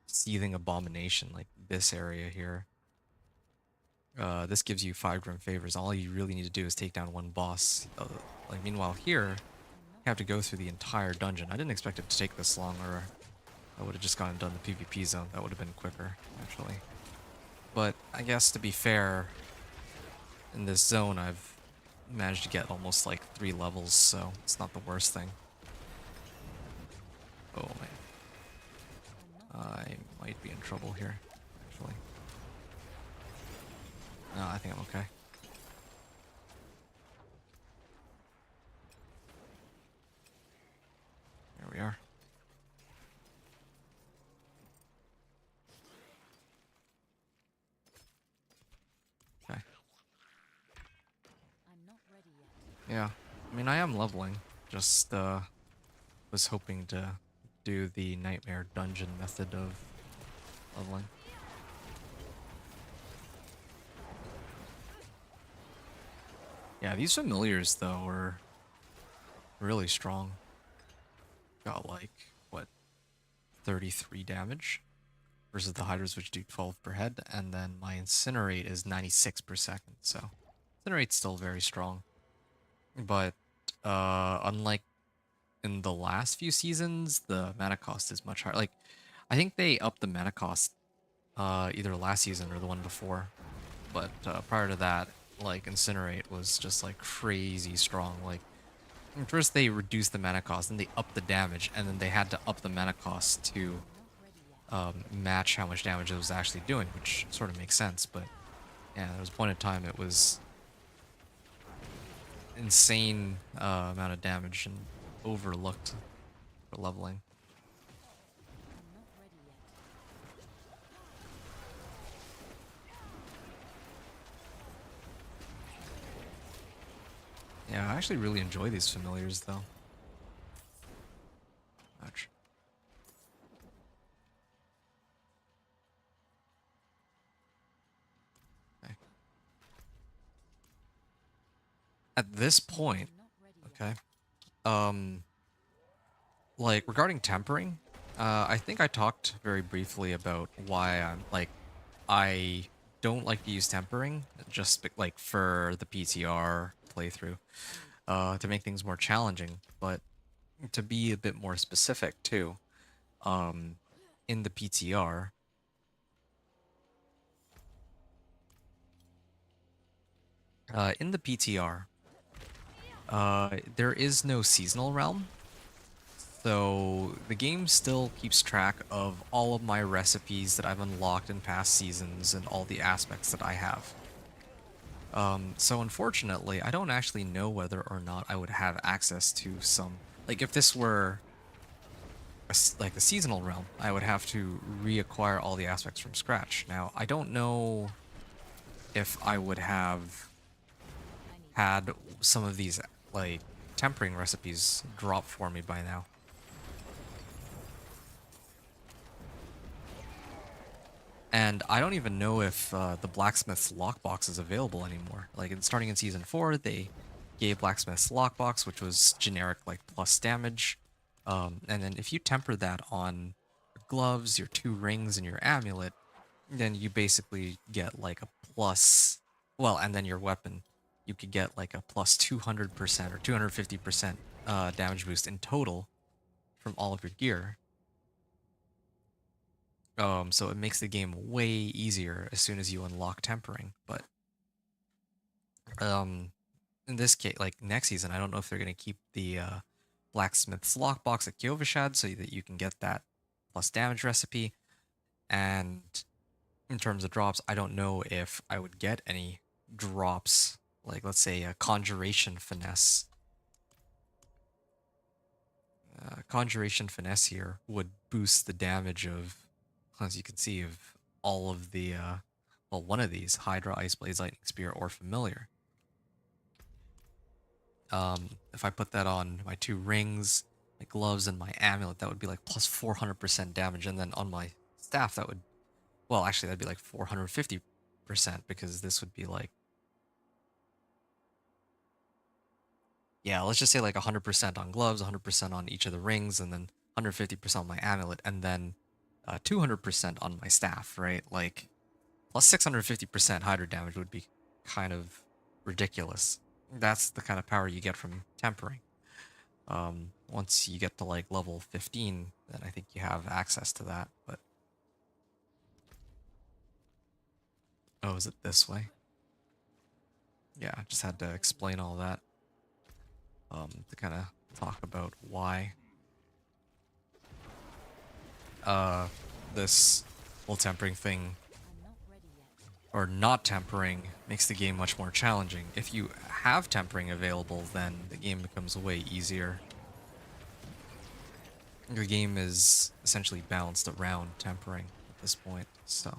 Seething Abomination, like this area here. This gives you 5 Grim Favors. All you really need to do is take down 1 boss. Like meanwhile here, you have to go through the entire dungeon. I didn't expect it to take this long, or I would have just gone and done the PvP zone. That would have been quicker, actually. But I guess to be fair, in this zone I've managed to get almost like 3 levels, so it's not the worst thing. Oh man. I might be in trouble here, actually. No, I think I'm okay. There we are. Okay. Yeah, I mean, I am leveling. Just, was hoping to do the Nightmare Dungeon method of leveling. Yeah, these familiars though are really strong. Got like what 33 damage versus the hydras which do 12 per head, and then my incinerate is 96 per second. So incinerate's still very strong, but unlike in the last few seasons, the mana cost is much higher. Like I think they upped the mana cost either last season or the one before, but prior to that, like incinerate was just like crazy strong. Like first they reduced the mana cost, then they upped the damage, and then they had to up the mana cost to match how much damage it was actually doing, which sort of makes sense. But yeah, there was a point in time it was insane amount of damage and overlooked for leveling. Yeah, I actually really enjoy these familiars though. Ouch. Okay. At this point, okay, um, like regarding tempering, I think I talked very briefly about why I'm like I don't like to use tempering just like for the PTR playthrough, to make things more challenging, but to be a bit more specific too, um, in the PTR, there is no seasonal realm. So the game still keeps track of all of my recipes that I've unlocked in past seasons and all the aspects that I have. So unfortunately, I don't actually know whether or not I would have access to some, like if this were like the seasonal realm, I would have to reacquire all the aspects from scratch. Now, I don't know if I would have had some of these like tempering recipes drop for me by now. And I don't even know if the Blacksmith's Lockbox is available anymore. Like, starting in Season 4, they gave Blacksmith's Lockbox, which was generic, like, plus damage. And then if you temper that on your gloves, your 2 rings, and your amulet, then you basically get, like, a plus... Well, and then your weapon, you could get, like, a plus 200% or 250% damage boost in total from all of your gear. So it makes the game way easier as soon as you unlock tempering. But um, in this case, like next season, I don't know if they're gonna keep the blacksmith's lockbox at Kyovashad so that you can get that plus damage recipe. And in terms of drops, I don't know if I would get any drops, like let's say a conjuration finesse. Conjuration finesse here would boost the damage of, as you can see, of all of the, well, one of these, Hydra, Ice Blaze, Lightning Spear, or Familiar. If I put that on my 2 rings, my gloves, and my amulet, that would be like plus 400% damage, and then on my staff, that would, well, actually, that'd be like 450%, because this would be like, yeah, let's just say like 100% on gloves, 100% on each of the rings, and then 150% on my amulet, and then 200% on my staff, right? Like, plus 650% Hydra damage would be kind of ridiculous. That's the kind of power you get from tempering. Once you get to like level 15, then I think you have access to that. But oh, is it this way? Yeah, I just had to explain all that to kind of talk about why this whole tempering thing, or not tempering, makes the game much more challenging. If you have tempering available, then the game becomes way easier. The game is essentially balanced around tempering at this point, so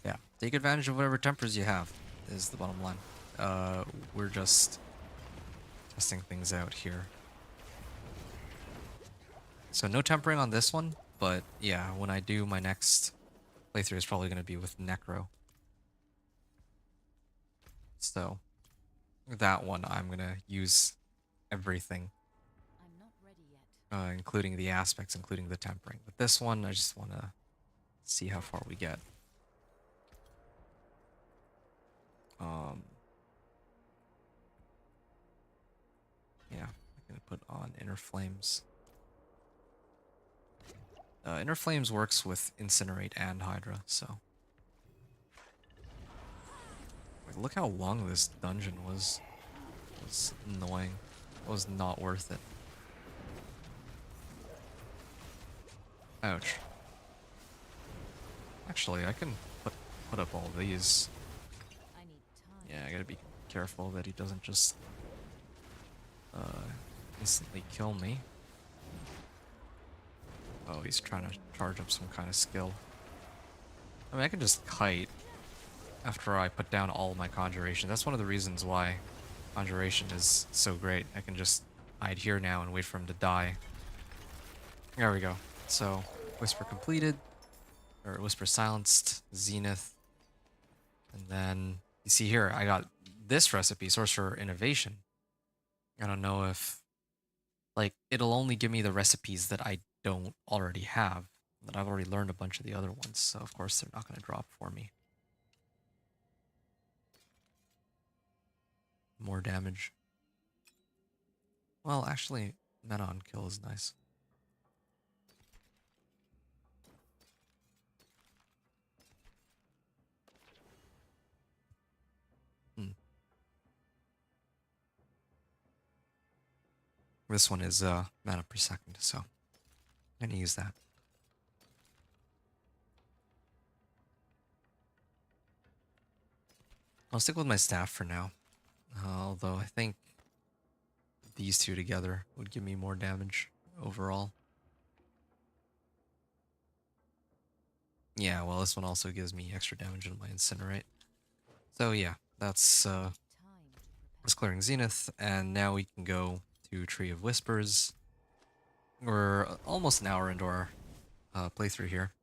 yeah, take advantage of whatever tempers you have is the bottom line. We're just testing things out here. So no tempering on this one, but yeah, when I do my next playthrough, is probably going to be with Necro. So that one I'm gonna use everything, I'm not ready yet. including the aspects, including the tempering. But this one, I just want to see how far we get. Um, yeah, I'm gonna put on Inner Flames. Inner Flames works with Incinerate and Hydra, so. Like, look how long this dungeon was. It was annoying. It was not worth it. Ouch. Actually, I can put up all these. I need time. Yeah, I gotta be careful that he doesn't just instantly kill me. Oh, he's trying to charge up some kind of skill. I mean, I can just kite after I put down all my Conjuration. That's one of the reasons why Conjuration is so great. I can just hide here now and wait for him to die. There we go. So, Whisper completed, or Whisper silenced, Zenith, and then you see here, I got this recipe, Sorcerer Innovation. I don't know if, like, it'll only give me the recipes that I don't already have, but I've already learned a bunch of the other ones, so of course they're not going to drop for me. More damage. Well, actually, mana on kill is nice. Hmm. This one is mana per second, so I'm gonna use that. I'll stick with my staff for now, although I think these two together would give me more damage overall. Yeah, well, this one also gives me extra damage in my Incinerate. So yeah, that's I need time to prepare. clearing Zenith, and now we can go to Tree of Whispers. We're almost an hour into our playthrough here,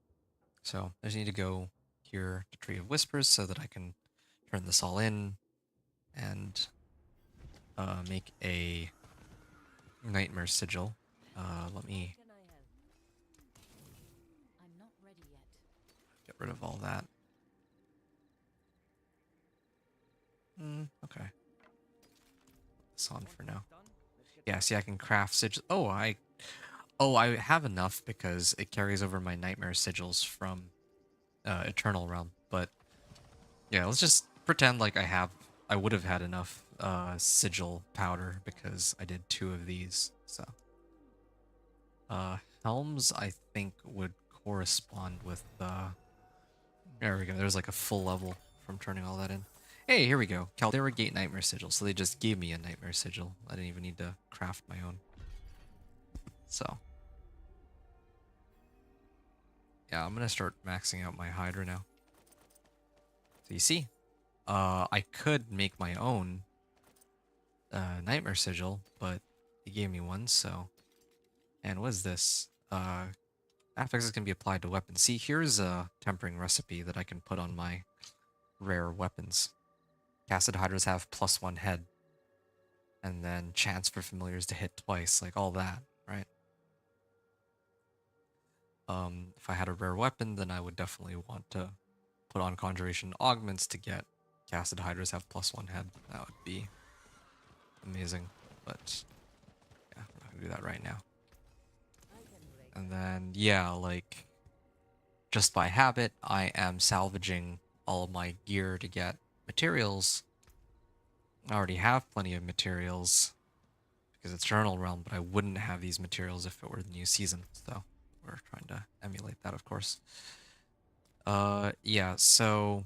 so I just need to go here to Tree of Whispers so that I can turn this all in and make a Nightmare Sigil. Let me Can I help? I'm not ready yet. get rid of all that. Okay. This on for now. Yeah, see, I can craft sigil. Oh, I have enough because it carries over my Nightmare Sigils from Eternal Realm. But yeah, let's just pretend like I would have had enough sigil powder because I did 2 of these. So helms I think would correspond with there we go. There's like a full level from turning all that in. Hey, here we go. Caldera Gate Nightmare Sigil. So they just gave me a Nightmare Sigil. I didn't even need to craft my own. So yeah, I'm gonna start maxing out my Hydra now. So you see, I could make my own Nightmare Sigil, but he gave me one, so. And what is this? Affixes can be applied to weapons. See, here's a tempering recipe that I can put on my rare weapons. Casted Hydras have +1 head. And then chance for familiars to hit twice, like all that, right? If I had a rare weapon, then I would definitely want to put on Conjuration Augments to get Casted Hydras have +1 head. That would be amazing, but yeah, we're not gonna do that right now. And then, yeah, like, just by habit, I am salvaging all of my gear to get materials. I already have plenty of materials because it's Eternal Realm, but I wouldn't have these materials if it were the new season, so we're trying to emulate that, of course. Yeah, so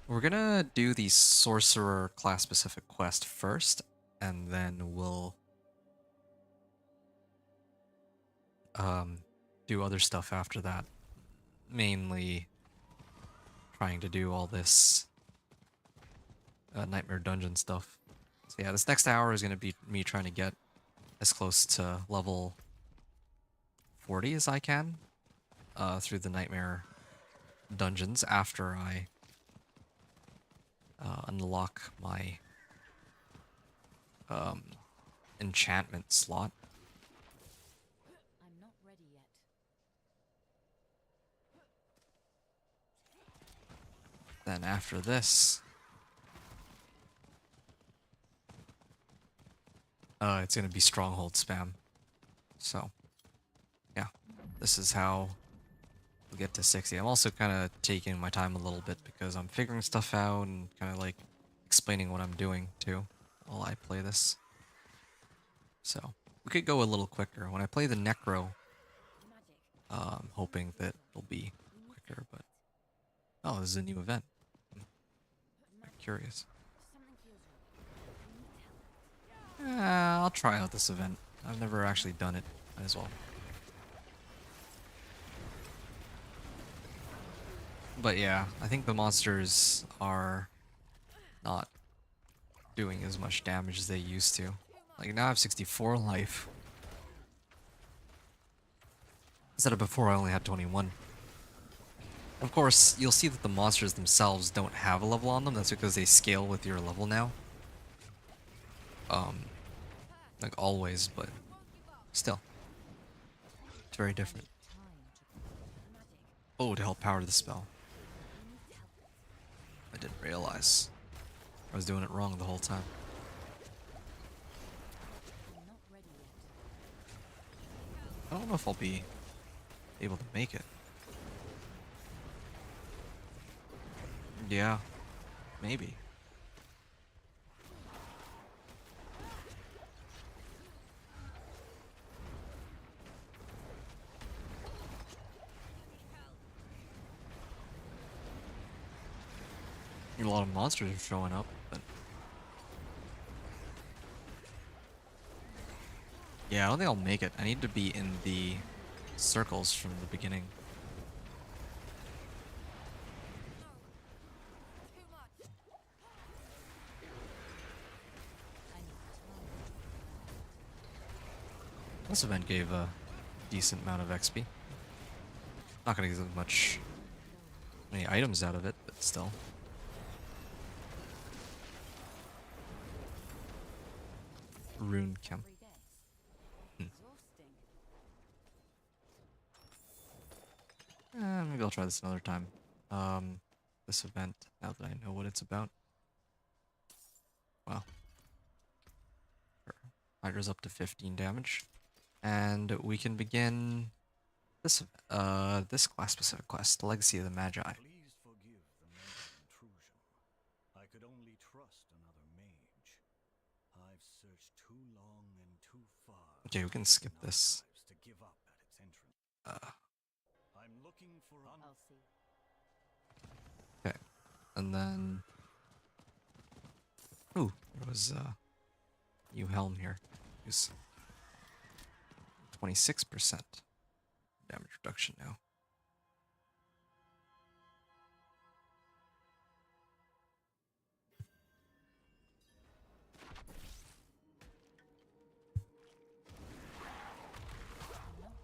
we're gonna do the Sorcerer class-specific quest first, and then we'll do other stuff after that. Mainly trying to do all this Nightmare Dungeon stuff. So yeah, this next hour is gonna be me trying to get as close to level 40 as I can through the Nightmare Dungeons after I unlock my um, enchantment slot. I'm not ready yet. Then after this, it's gonna be stronghold spam. So, yeah, this is how we'll get to 60. I'm also kind of taking my time a little bit because I'm figuring stuff out and kind of like explaining what I'm doing too while I play this. So, we could go a little quicker. When I play the Necro, I'm hoping that it'll be quicker, but... Oh, this is a new event. I'm curious. I'll try out this event. I've never actually done it. Might as well. But yeah, I think the monsters are not doing as much damage as they used to. Like now I have 64 life. Instead of before I only had 21. Of course, you'll see that the monsters themselves don't have a level on them. That's because they scale with your level now. Like always, but still. It's very different. Oh, to help power the spell. I didn't realize. I was doing it wrong the whole time. I don't know if I'll be able to make it. Yeah, maybe. A lot of monsters are showing up, but... Yeah, I don't think I'll make it. I need to be in the circles from the beginning. This event gave a decent amount of XP. Not gonna get many items out of it, but still. Rune camp. Maybe I'll try this another time. This event, now that I know what it's about. Wow. Sure. Hydra's up to 15 damage. And we can begin this this class-specific quest, the Legacy of the Magi. Please forgive the mental intrusion. I could only trust another mage. I've searched too long and too far. Okay, we can skip this. To give up at its entrance. I'm looking for I'll see. Okay, and then ooh, there was new helm here. Use 26% damage reduction now.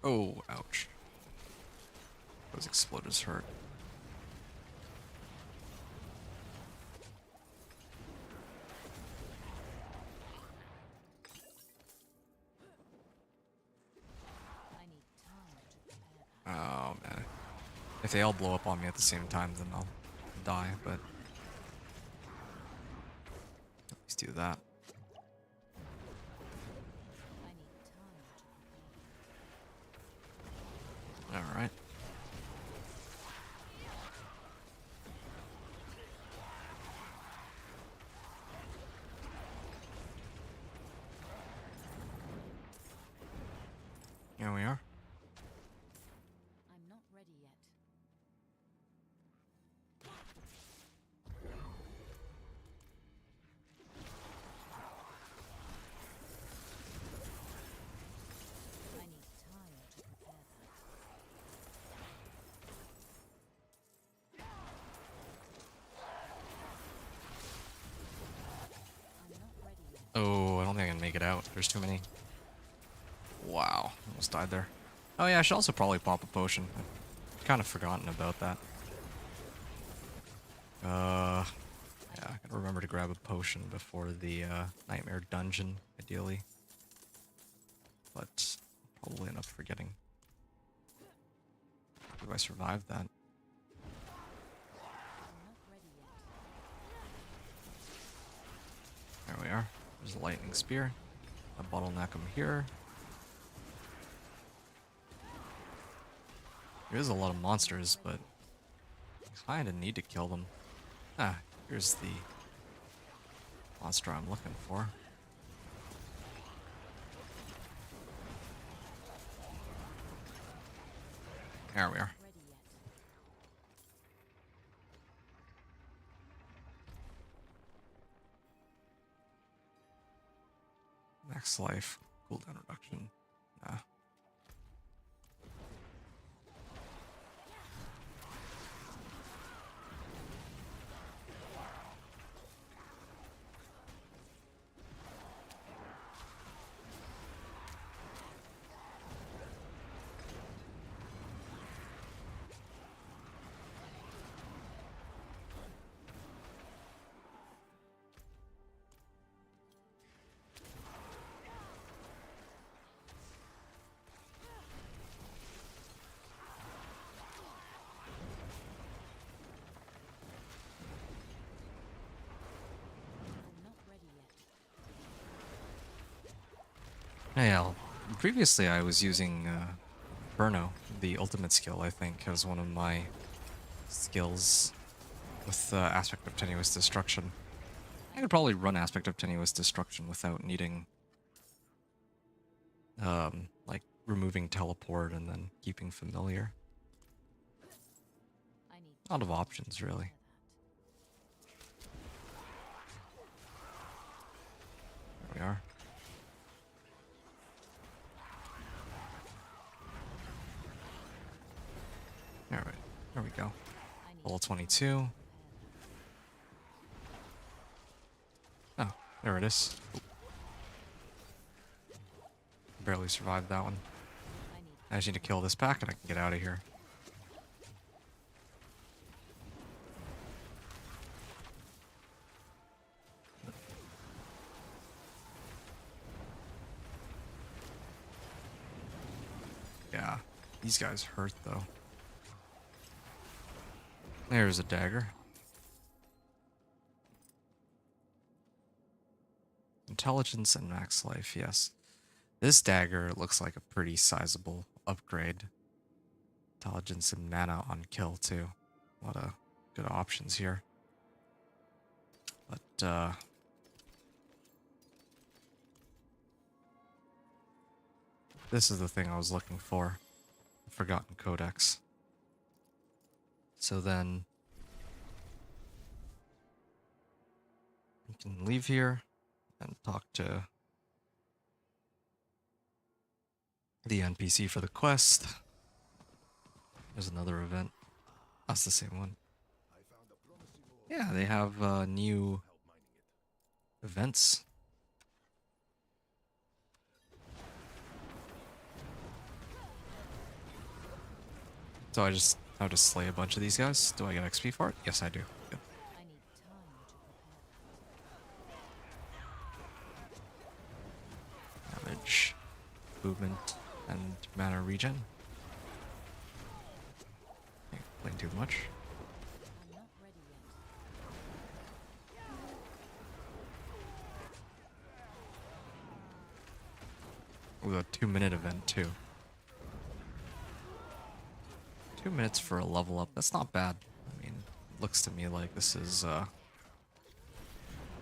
Oh, ouch. Those exploders hurt. I need time to prepare. Oh man. If they all blow up on me at the same time, then I'll die, but at least do that. I need time to Alright. Here we are. I'm not ready yet. I need time to prepare that. I'm not ready yet. Oh, I don't think I can make it out. There's too many. Wow, almost died there. Oh yeah, I should also probably pop a potion. I've kind of forgotten about that. I Yeah, I gotta remember to grab a potion before the nightmare dungeon, ideally. But probably end up forgetting. Do I survive that? I'm not ready yet. There we are. There's a lightning spear. A bottleneck him here. There's a lot of monsters, but I kinda need to kill them. Ah, here's the monster I'm looking for. There we are. Ready yet. Max life. Cooldown reduction. Nah. I'm not ready yet. Yeah, previously I was using Burno, the ultimate skill, I think, as one of my skills with Aspect of Tenuous Destruction. I could probably run Aspect of Tenuous Destruction without needing, like, removing Teleport and then keeping Familiar. I need A lot of time to options, really. prepare that. There we are. Alright, there we go. I need Level time to 22. prepare that. Oh, there it is. Barely survived that one. I need I just need to kill this pack and I can get out of here. Yeah, these guys hurt though. There's a dagger. Intelligence and max life, yes. This dagger looks like a pretty sizable upgrade. Intelligence and mana on kill too. A lot of good options here. But this is the thing I was looking for. Forgotten Codex. So then we can leave here and talk to the NPC for the quest. There's another event. That's the same one. Yeah, they have new events. So I just have to slay a bunch of these guys. Do I get XP for it? Yes, I do. Good. I need time to prepare Damage, movement, and mana regen. Can't complain too much. that. I'm not ready yet. With a 2-minute event too. 2 minutes for a level up. That's not bad. I mean, it looks to me like this is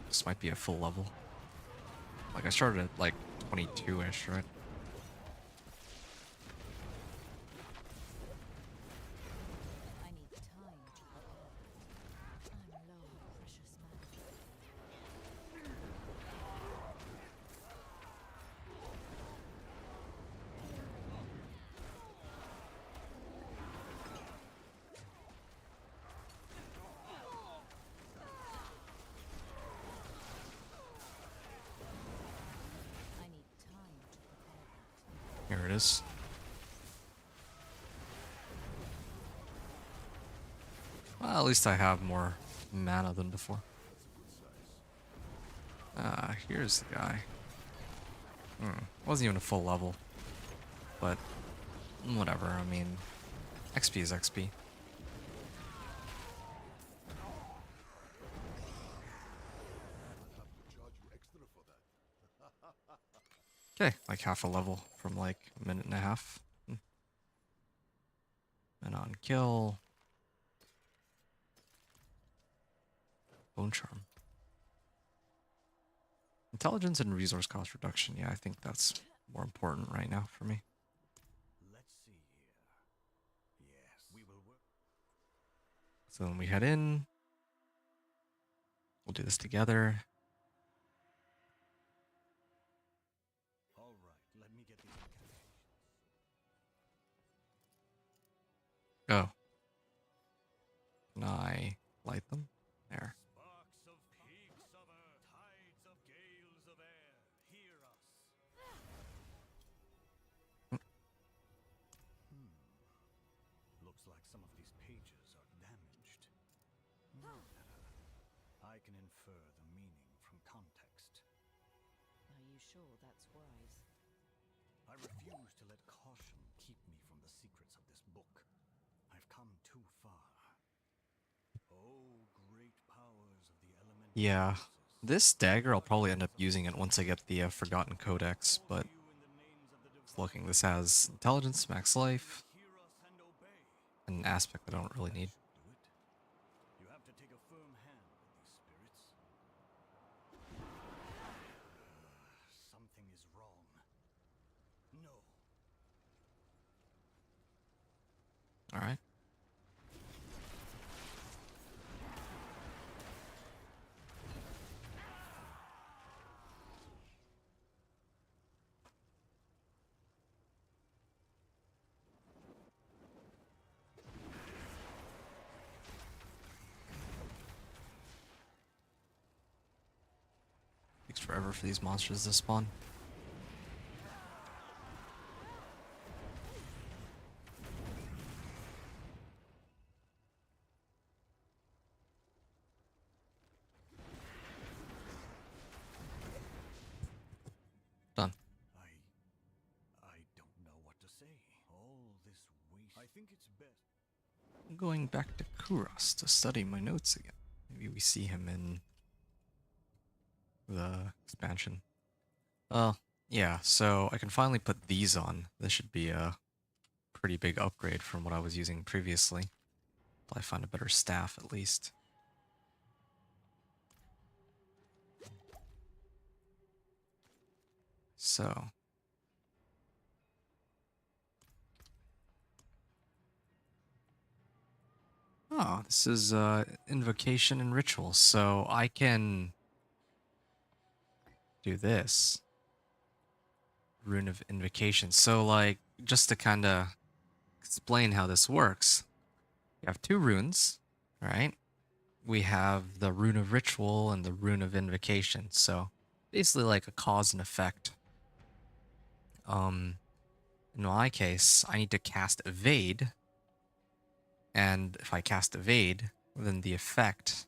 this might be a full level. Like I started at like 22-ish, right? I need time to prepare that. I'm low on precious mana. I need time to prepare that. Here it is. Well, at least I have more mana than before. Here's the guy. Wasn't even a full level. But, whatever, I mean, XP is XP. Okay, like half a level from like a minute and a half. And on kill. Bone charm. Intelligence and resource cost reduction. Yeah, I think that's more important right now for me. Let's see here. Yes, we will work. So then we head in. We'll do this together. All right, let me get these incantations. Oh. Can I light them? There. Sparks of peaks of earth, tides of gales of air, hear us. Looks like some of these pages are damaged. No matter. I can infer the meaning from context. Are you sure that's wise? I refuse to let caution keep me from the secrets of this book. I've come too far. Oh, great powers of the elemental Yeah. forces. This dagger, I'll probably end up using it once I get the Forgotten Codex, but You in the names of the just looking, this has intelligence, max life, hear us and obey. an aspect I don't really need. Do it. You have to take a firm hand with these spirits. Something is wrong. No. Alright. Takes forever for these monsters to spawn. Done. I don't know what to say. All this waste. I think it's best. I'm going back to Kuros to study my notes again. Maybe we see him in the expansion. Yeah, so I can finally put these on. This should be a pretty big upgrade from what I was using previously. Till I find a better staff at least. So. Oh, this is invocation and ritual, so I can do this. Rune of invocation. So like, just to kind of explain how this works, you have two runes, right? We have the rune of ritual and the rune of invocation. So basically like a cause and effect. In my case, I need to cast evade. And if I cast evade, then the effect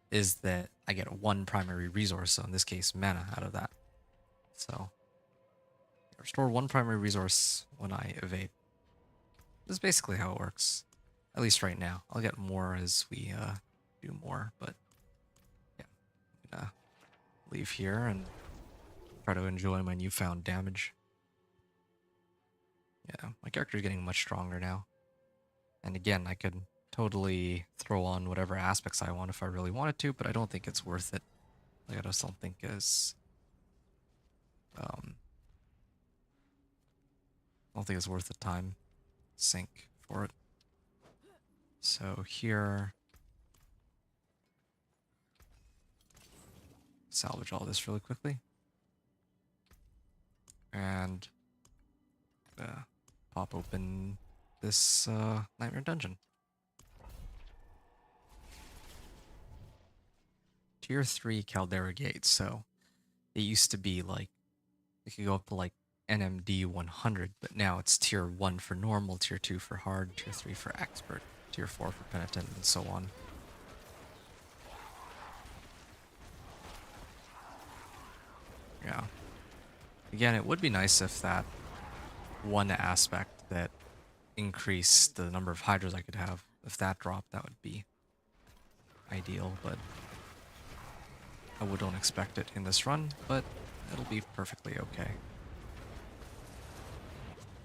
is that I get one primary resource. So in this case, mana out of that. So restore one primary resource when I evade. This is basically how it works. At least right now. I'll get more as we do more, but yeah. I'm gonna leave here and try to enjoy my newfound damage. Yeah, my character is getting much stronger now. And again, I could totally throw on whatever aspects I want if I really wanted to, but I don't think it's worth it. Like, I just don't think it's I don't think it's worth the time sink for it. So here, salvage all this really quickly, and pop open this nightmare dungeon. Tier 3 Caldera Gate. So it used to be like it could go up to like NMD 100, but now it's tier 1 for normal, tier 2 for hard, tier 3 for expert, tier 4 for penitent, and so on. Yeah. Again, it would be nice if that one aspect that increased the number of hydras I could have, if that dropped, that would be ideal, but don't expect it in this run, but it'll be perfectly okay.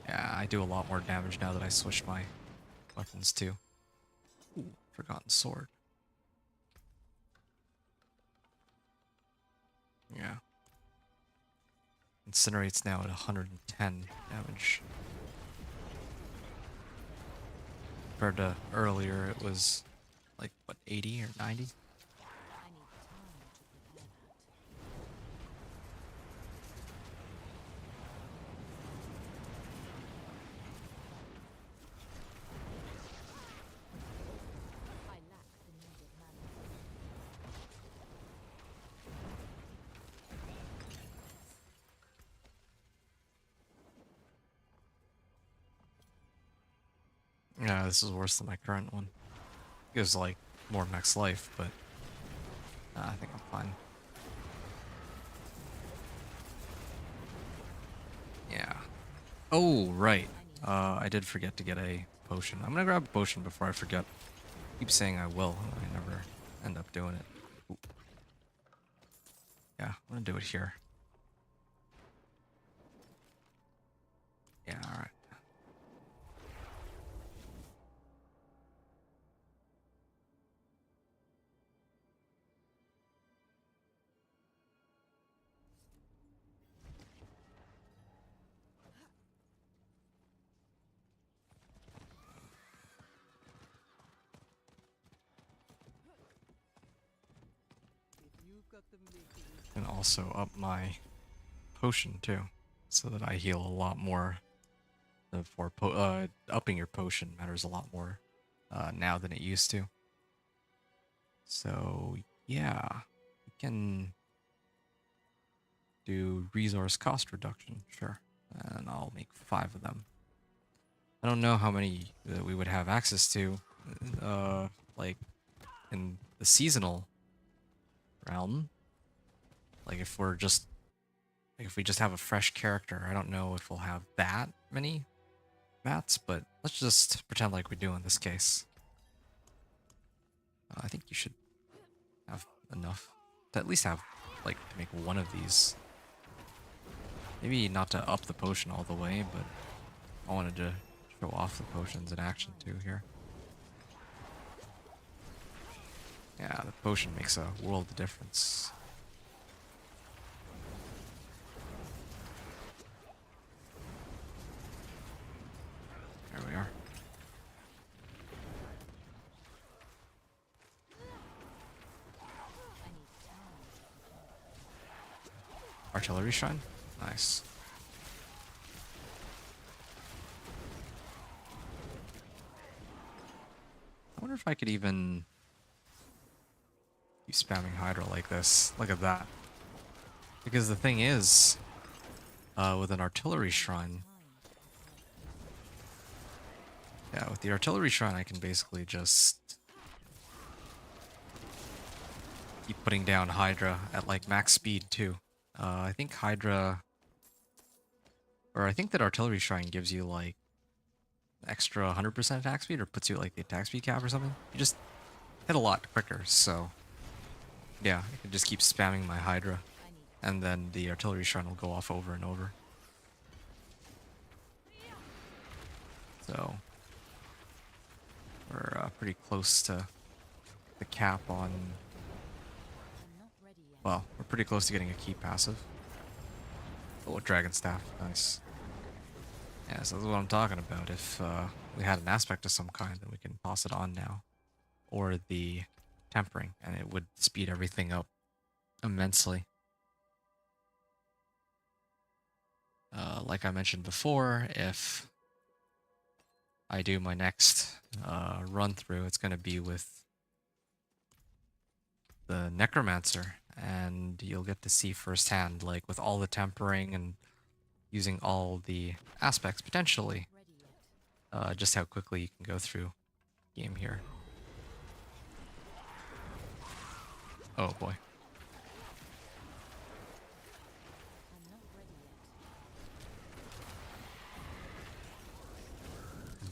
Yeah, I do a lot more damage now that I switched my weapons too. Ooh, forgotten sword. Yeah. Incinerates now at 110 damage. Compared to earlier, it was like, what, 80 or 90? I need time to prepare that. I lack the needed mana. Yeah, this is worse than my current one. Gives like more max life, but I think I'm fine. Yeah. Oh, right. I did forget to get a potion. I'm gonna grab a potion before I forget. Keep saying I will, and I never end up doing it. Ooh. Yeah, I'm gonna do it here. Yeah, alright. And also up my potion too, so that I heal a lot more. For upping your potion matters a lot more now than it used to. So yeah, we can do resource cost reduction, sure, and I'll make 5 of them. I don't know how many we would have access to, like in the seasonal realm. Like if we're just, like if we just have a fresh character, I don't know if we'll have that many mats, but let's just pretend like we do in this case. I think you should have enough to at least have, like, to make one of these. Maybe not to up the potion all the way, but I wanted to show off the potions in action too here. Yeah, the potion makes a world of difference. There we are. I need time to prepare. Artillery shrine? Nice. I wonder if I could even keep spamming Hydra like this. Look at that. Because the thing is, with an artillery shrine, yeah, with the artillery shrine I can basically just keep putting down Hydra at like max speed too. I think Hydra, or I think that artillery shrine gives you like extra 100% attack speed, or puts you at like the attack speed cap or something. You just hit a lot quicker, so yeah, I can just keep spamming my Hydra, and then the artillery shrine will go off over and over. So we're pretty close to the cap on. I'm not ready yet. Well, we're pretty close to getting a key passive. Oh, a dragon staff, nice. Yeah, so that's what I'm talking about. If we had an aspect of some kind, then we can toss it on now, or the tempering, and it would speed everything up immensely. Like I mentioned before, if I do my next run through, it's going to be with the Necromancer, and you'll get to see firsthand, like with all the tempering and using all the aspects potentially, Ready yet. just how quickly you can go through game here. Oh boy.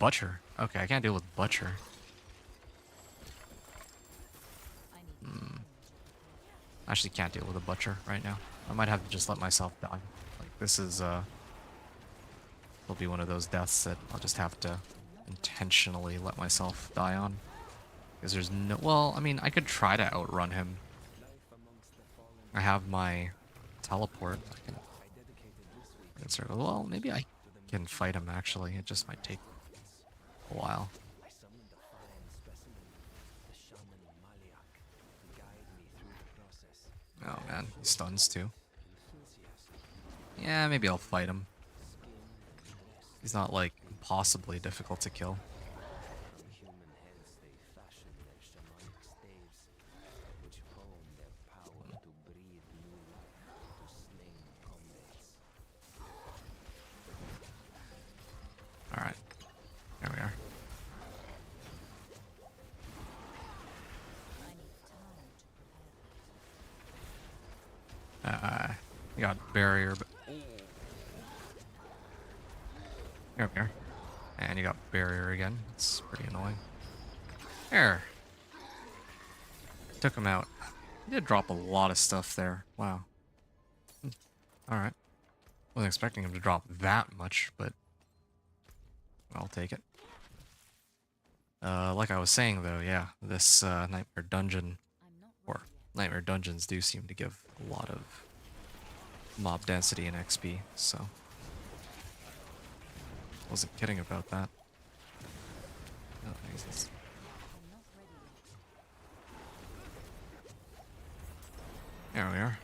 Butcher. Okay, I can't deal with Butcher. I need time to prepare. Actually can't deal with a Butcher right now. I might have to just let myself die. Like, this is, will be one of those deaths that I'll just have to intentionally let myself die on. Because there's no... Well, I mean, I could try to outrun him. I have my teleport. I can circle. Well, maybe I can fight him, actually. It just might take a while. Oh, man. He stuns, too. Yeah, maybe I'll fight him. He's not, like, impossibly difficult to kill. Alright. There we are. I need time to prepare. You got barrier, but... There we are. And you got barrier again. It's pretty annoying. There. Took him out. He did drop a lot of stuff there. Wow. Alright. Wasn't expecting him to drop that much, but I'll take it. Like I was saying though, yeah, this Nightmare Dungeon, I'm not or ready yet. Nightmare Dungeons do seem to give a lot of mob density and XP, so wasn't kidding about that. Oh, Jesus. I'm not ready yet. There we are.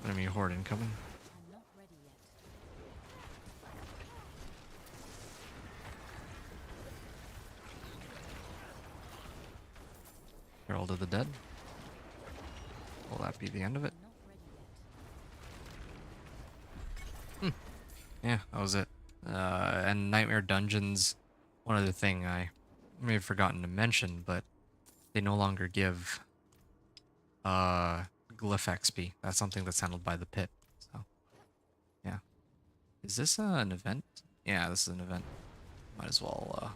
Enemy horde incoming. I'm not ready yet. Herald of the Dead. Will that be the end of it? I'm not ready yet. Yeah, that was it. And Nightmare Dungeons, one other thing I may have forgotten to mention, but they no longer give glyph XP. That's something that's handled by the pit. So, yeah. Is this an event? Yeah, this is an event. Might as well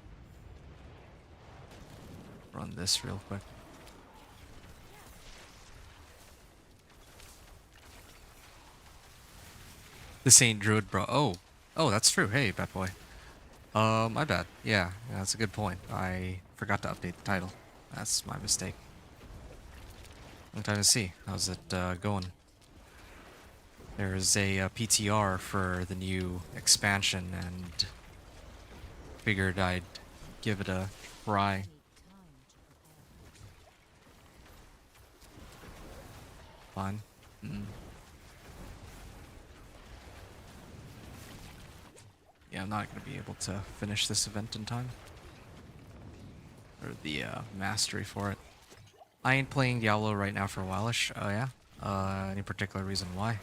run this real quick. This ain't Druid, bro. Oh, that's true. Hey, bad boy. My bad. Yeah, that's a good point. I forgot to update the title. That's my mistake. Long time to see. How's it going? There's a PTR for the new expansion, and figured I'd give it a try. I need time to prepare. Fine. Yeah, I'm not going to be able to finish this event in time. Or the mastery for it. I ain't playing Diablo right now for a while-ish. Oh, yeah? Any particular reason why?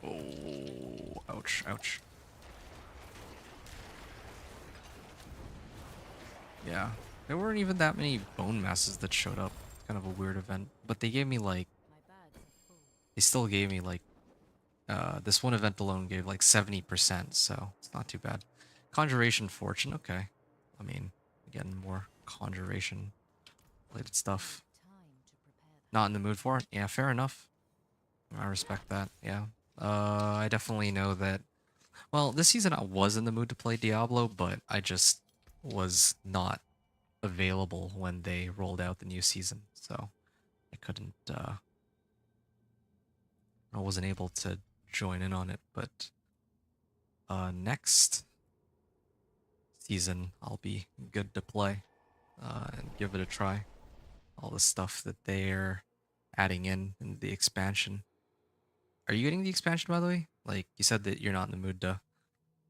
Oh, ouch, ouch. Yeah, there weren't even that many bone masses that showed up. Kind of a weird event. But they gave me, like... My bags are full. They still gave me, like... this one event alone gave, like, 70%, so it's not too bad. Conjuration Fortune, okay. I mean, again, more Conjuration-related stuff. Time to prepare that. Not in the mood for it? Yeah, fair enough. I respect that, yeah. I definitely know that... Well, this season I was in the mood to play Diablo, but I just was not available when they rolled out the new season, so I couldn't, I wasn't able to join in on it, but next season I'll be good to play and give it a try. All the stuff that they're adding in the expansion. Are you getting the expansion, by the way? Like, you said that you're not in the mood to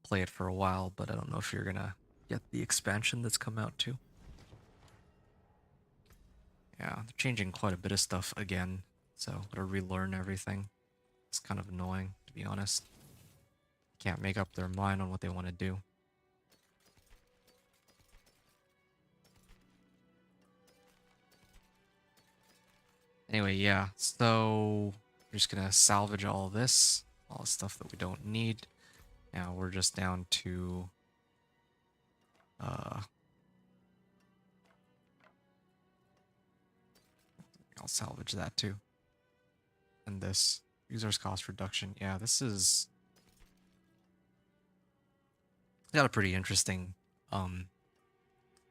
play it for a while, but I don't know if you're gonna get the expansion that's come out too. Yeah, they're changing quite a bit of stuff again, so gotta relearn everything. It's kind of annoying, to be honest. Can't make up their mind on what they want to do. Anyway, yeah. So we're just gonna salvage all this, all the stuff that we don't need. Now we're just down to uh I'll salvage that too. And this resource cost reduction. Yeah, this is got a pretty interesting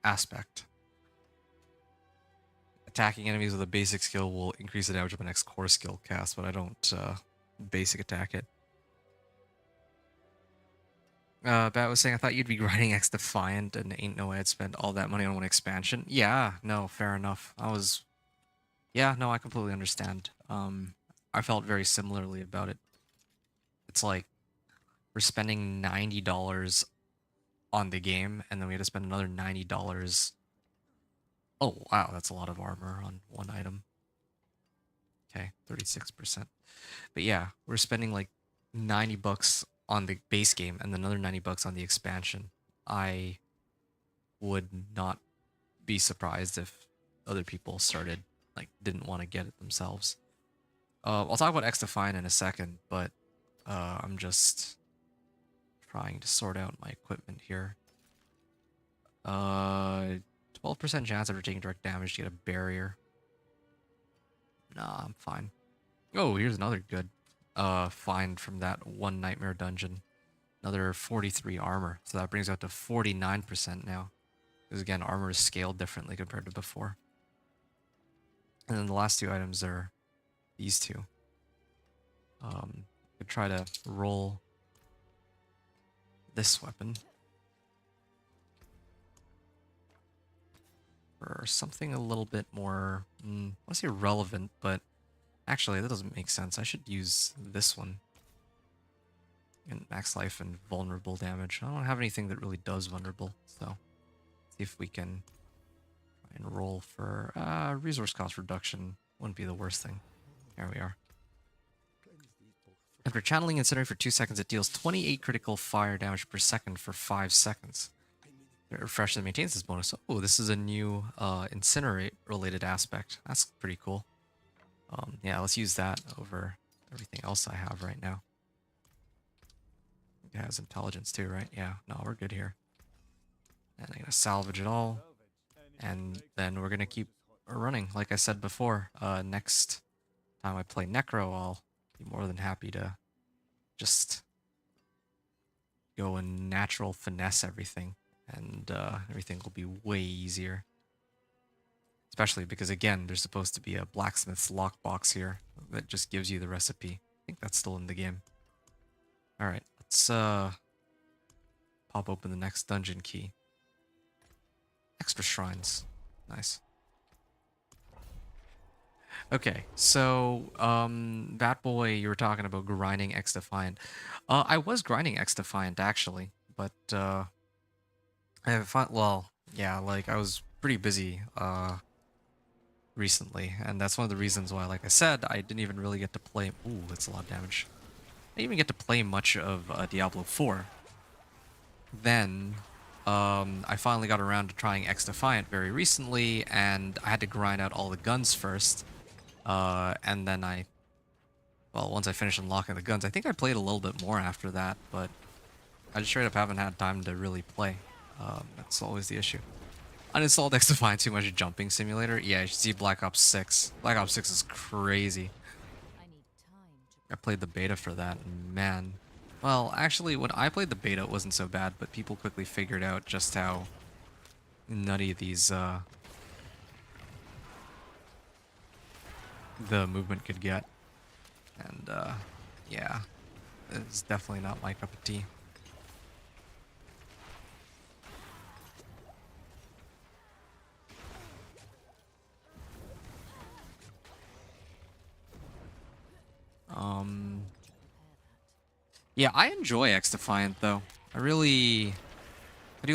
aspect. Attacking enemies with a basic skill will increase the damage of the next core skill cast, but I don't basic attack it. Bat was saying, I thought you'd be grinding X Defiant and ain't no way I'd spend all that money on one expansion. Yeah, no, fair enough. Yeah, no, I completely understand. I felt very similarly about it. It's like, we're spending $90 on the game, and then we had to spend another $90. Oh, wow, that's a lot of armor on one item. Okay, 36%. But yeah, we're spending like 90 bucks on the base game and then another 90 bucks on the expansion. I would not be surprised if other people didn't want to get it themselves. I'll talk about X Defiant in a second, but I'm just trying to sort out my equipment here. 12% chance after taking direct damage to get a barrier. Nah, I'm fine. Oh, here's another good find from that one nightmare dungeon. Another 43 armor, so that brings out to 49% now. Because again, armor is scaled differently compared to before. And then the last two items are these two. Could try to roll this weapon for something a little bit more, I want to say relevant, but actually that doesn't make sense. I should use this one. And max life and vulnerable damage. I don't have anything that really does vulnerable, so see if we can try and roll for resource cost reduction. Wouldn't be the worst thing. There we are. After channeling Incinerate for 2 seconds, it deals 28 critical fire damage per second for 5 seconds. It refreshes and maintains this bonus. Oh, this is a new Incinerate related aspect. That's pretty cool. Yeah, let's use that over everything else I have right now. It has intelligence too, right? Yeah, no, we're good here. And I'm gonna salvage it all. And then we're gonna keep running. Like I said before, next time I play Necro, I'll be more than happy to just go and natural finesse everything. And everything will be way easier. Especially because, again, there's supposed to be a blacksmith's lockbox here that just gives you the recipe. I think that's still in the game. Alright, let's pop open the next dungeon key. Extra shrines. Nice. Okay, so, Bat Boy, you were talking about grinding X Defiant. I was grinding X Defiant, actually, but, well, yeah, like, I was pretty busy, recently, and that's one of the reasons why, like I said, I didn't even really get to play. Ooh, that's a lot of damage. I didn't even get to play much of Diablo 4. Then, I finally got around to trying X Defiant very recently, and I had to grind out all the guns first. And then well, once I finished unlocking the guns, I think I played a little bit more after that, but I just straight up haven't had time to really play. That's always the issue. Uninstalled X Defiant too much jumping simulator. Yeah, you should see Black Ops 6. Black Ops 6 is crazy. I need time to I played the beta for that, and man. Well, actually, when I played the beta, it wasn't so bad, but people quickly figured out just how nutty these, the movement could get. And, yeah. It's definitely not my cup of tea. Yeah, I enjoy X Defiant though. I do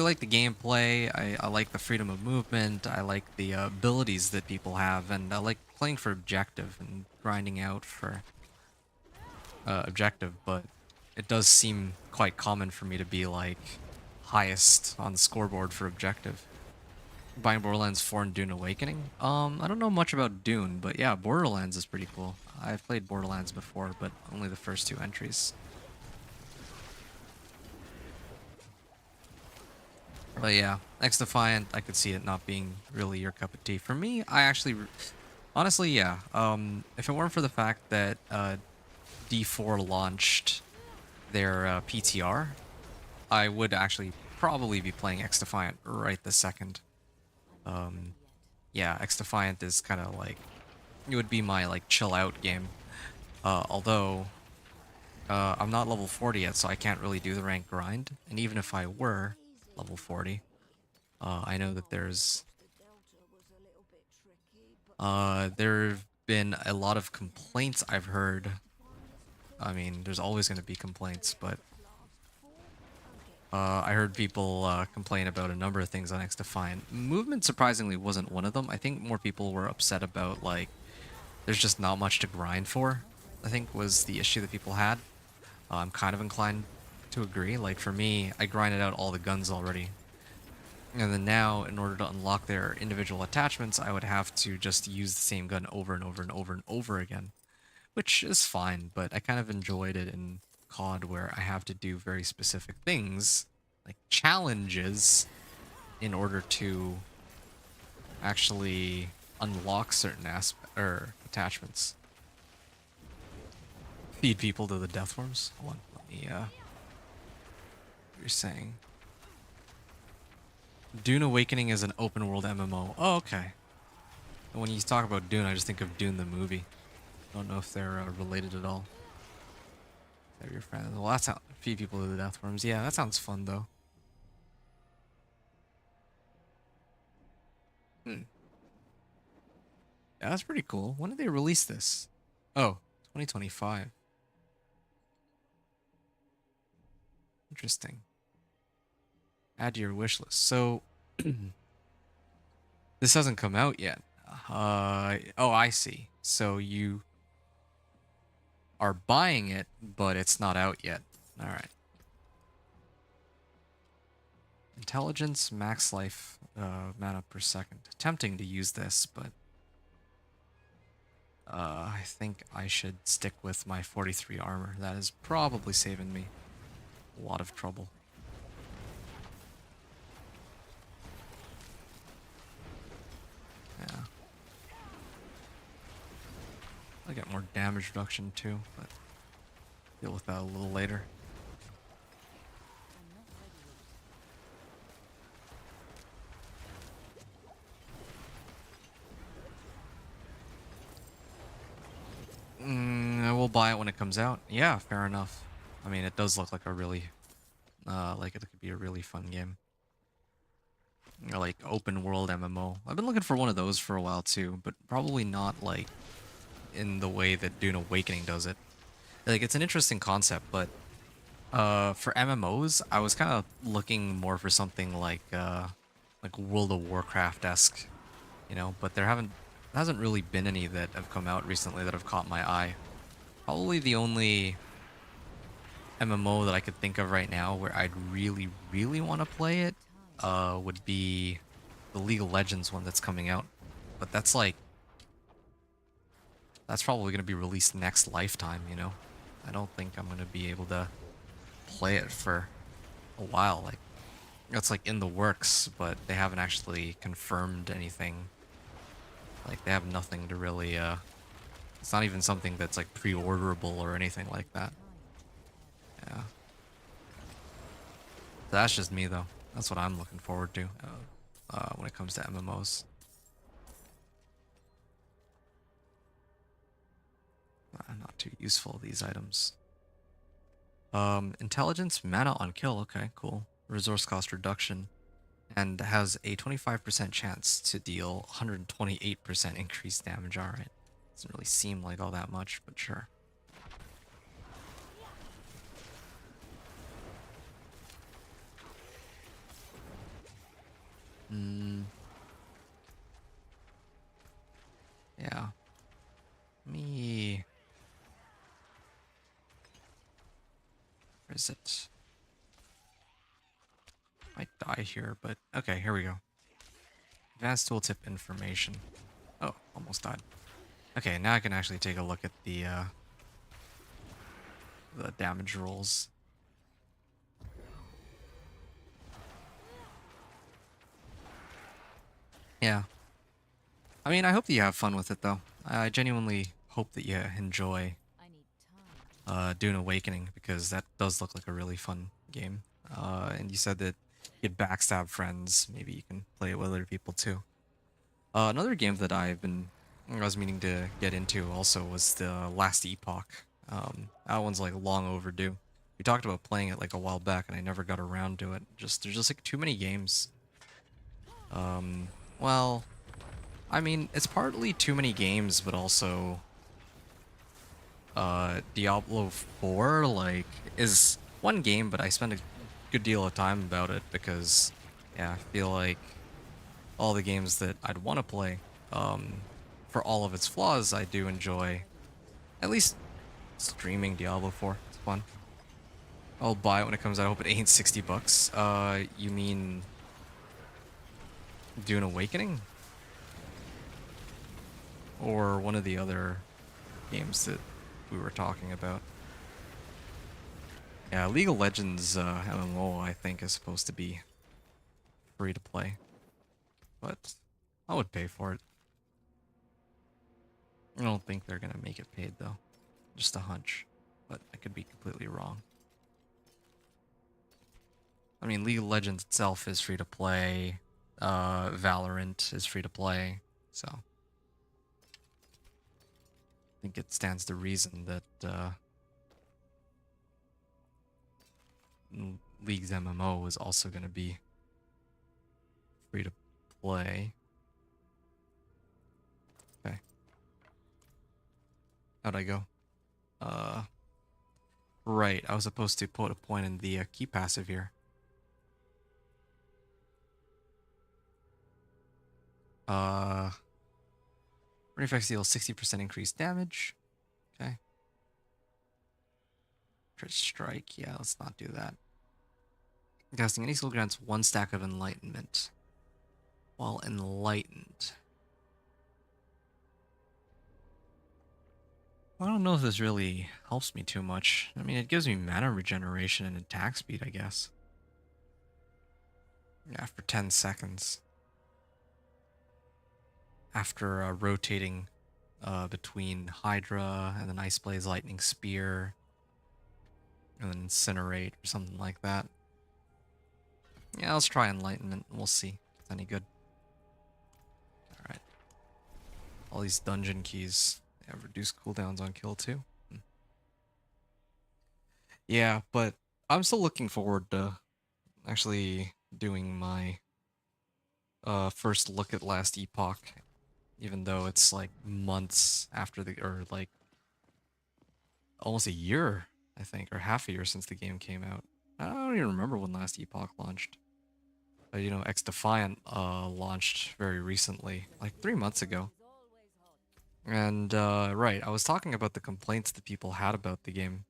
like the gameplay. I like the freedom of movement. I like the abilities that people have, and I like playing for objective and grinding out for objective. But it does seem quite common for me to be like highest on the scoreboard for objective. Buying Borderlands 4 and Dune Awakening? I don't know much about Dune, but yeah, Borderlands is pretty cool. I've played Borderlands before, but only the first 2 entries. But yeah, X-Defiant, I could see it not being really your cup of tea. For me, I actually, honestly, yeah. If it weren't for the fact that D4 launched their PTR, I would actually probably be playing X-Defiant right this second. Yeah, X-Defiant is kind of like, it would be my like chill out game. Although I'm not level 40 yet, so I can't really do the rank grind. And even if I were level 40, I know that there've been a lot of complaints I've heard. I mean, there's always going to be complaints, but I heard people complain about a number of things on X-Defiant. Movement surprisingly wasn't one of them. I think more people were upset about like there's just not much to grind for, I think was the issue that people had. I'm kind of inclined to agree. Like for me, I grinded out all the guns already. And then now, in order to unlock their individual attachments, I would have to just use the same gun over and over and over and over again. Which is fine, but I kind of enjoyed it in COD where I have to do very specific things, like challenges, in order to actually unlock certain attachments. Feed people to the deathworms. Hold on, let me what you're saying. Dune Awakening is an open world MMO. Oh, okay. And when you talk about Dune, I just think of Dune the movie. I don't know if they're related at all. They're your friends. Well, that's how feed people to the deathworms. Yeah, that sounds fun though. Hmm. Yeah, that's pretty cool. When did they release this? Oh, 2025. Interesting. Add to your wish list. So this hasn't come out yet. Oh, I see. So you are buying it, but it's not out yet. All right. Intelligence, max life, mana per second. Tempting to use this, but I think I should stick with my 43 armor. That is probably saving me a lot of trouble. Yeah. I get more damage reduction too, but deal with that a little later. I will buy it when it comes out. Yeah, fair enough. I mean, it does look like a really, like it could be a really fun game. Or like open world MMO. I've been looking for one of those for a while too, but probably not like in the way that Dune Awakening does it. Like it's an interesting concept, but for MMOs, I was kind of looking more for something like World of Warcraft-esque, you know, but there hasn't really been any that have come out recently that have caught my eye. Probably the only MMO that I could think of right now where I'd really, really want to play it would be the League of Legends one that's coming out. But that's probably going to be released next lifetime, you know? I don't think I'm going to be able to play it for a while. Like, it's like in the works, but they haven't actually confirmed anything. Like, they have nothing to really, it's not even something that's like pre-orderable or anything like that. Yeah. That's just me though. That's what I'm looking forward to when it comes to MMOs. Not too useful, these items. Intelligence, mana on kill. Okay, cool. Resource cost reduction. And has a 25% chance to deal 128% increased damage. Alright. Doesn't really seem like all that much, but sure. Yeah. Me. Where is it? Might die here, but okay, here we go. Advanced tooltip information. Oh, almost died. Okay, now I can actually take a look at the damage rolls. Yeah. I mean, I hope that you have fun with it, though. I genuinely hope that you enjoy I need time. Dune Awakening, because that does look like a really fun game. And you said that you'd backstab friends. Maybe you can play it with other people, too. Another game that I was meaning to get into also was the Last Epoch. That one's like long overdue. We talked about playing it like a while back, and I never got around to it. There's just like too many games. Well, I mean, it's partly too many games, but also Diablo 4 like is one game, but I spend a good deal of time about it because yeah, I feel like all the games that I'd want to play, for all of its flaws, I do enjoy at least streaming Diablo 4. It's fun. I'll buy it when it comes out. I hope it ain't $60. You mean Dune Awakening? Or one of the other games that we were talking about? Yeah, League of Legends MMO, I think, is supposed to be free to play. But I would pay for it. I don't think they're gonna make it paid, though. Just a hunch. But I could be completely wrong. I mean, League of Legends itself is free to play. Valorant is free to play. So I think it stands to reason that League's MMO is also going to be free to play. Okay. How'd I go? Right. I was supposed to put a point in the key passive here. Rain effects deal 60% increased damage. Okay. Crit strike. Yeah, let's not do that. Casting any skill grants 1 stack of enlightenment. While enlightened. I don't know if this really helps me too much. I mean, it gives me mana regeneration and attack speed, I guess. Yeah, for 10 seconds. After rotating between Hydra and then Ice Blaze Lightning Spear and then Incinerate or something like that. Yeah, let's try Enlightenment. We'll see if it's any good. Alright. All these dungeon keys. They have reduced cooldowns on kill too. Yeah, but I'm still looking forward to actually doing my first look at Last Epoch. Even though it's like months after or like almost a year, I think, or half a year since the game came out. I don't even remember when Last Epoch launched. But, you know, X Defiant launched very recently, like 3 months ago. And, right, I was talking about the complaints that people had about the game.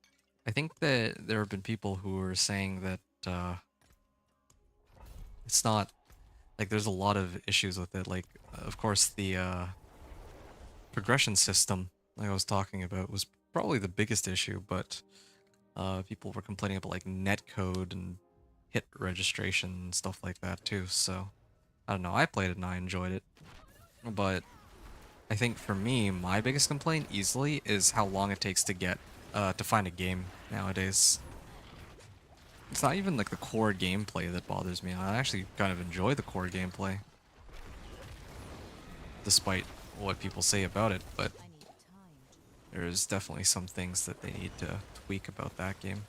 I think that there have been people who were saying that it's not, like, there's a lot of issues with it. Like, of course, the progression system, like I was talking about, was probably the biggest issue, but people were complaining about, like, netcode and hit registration and stuff like that, too. So, I don't know, I played it and I enjoyed it. But I think for me, my biggest complaint easily is how long it takes to get to find a game nowadays. It's not even like the core gameplay that bothers me. I actually kind of enjoy the core gameplay, despite what people say about it, but I need time. there's definitely some things that they need to tweak about that game.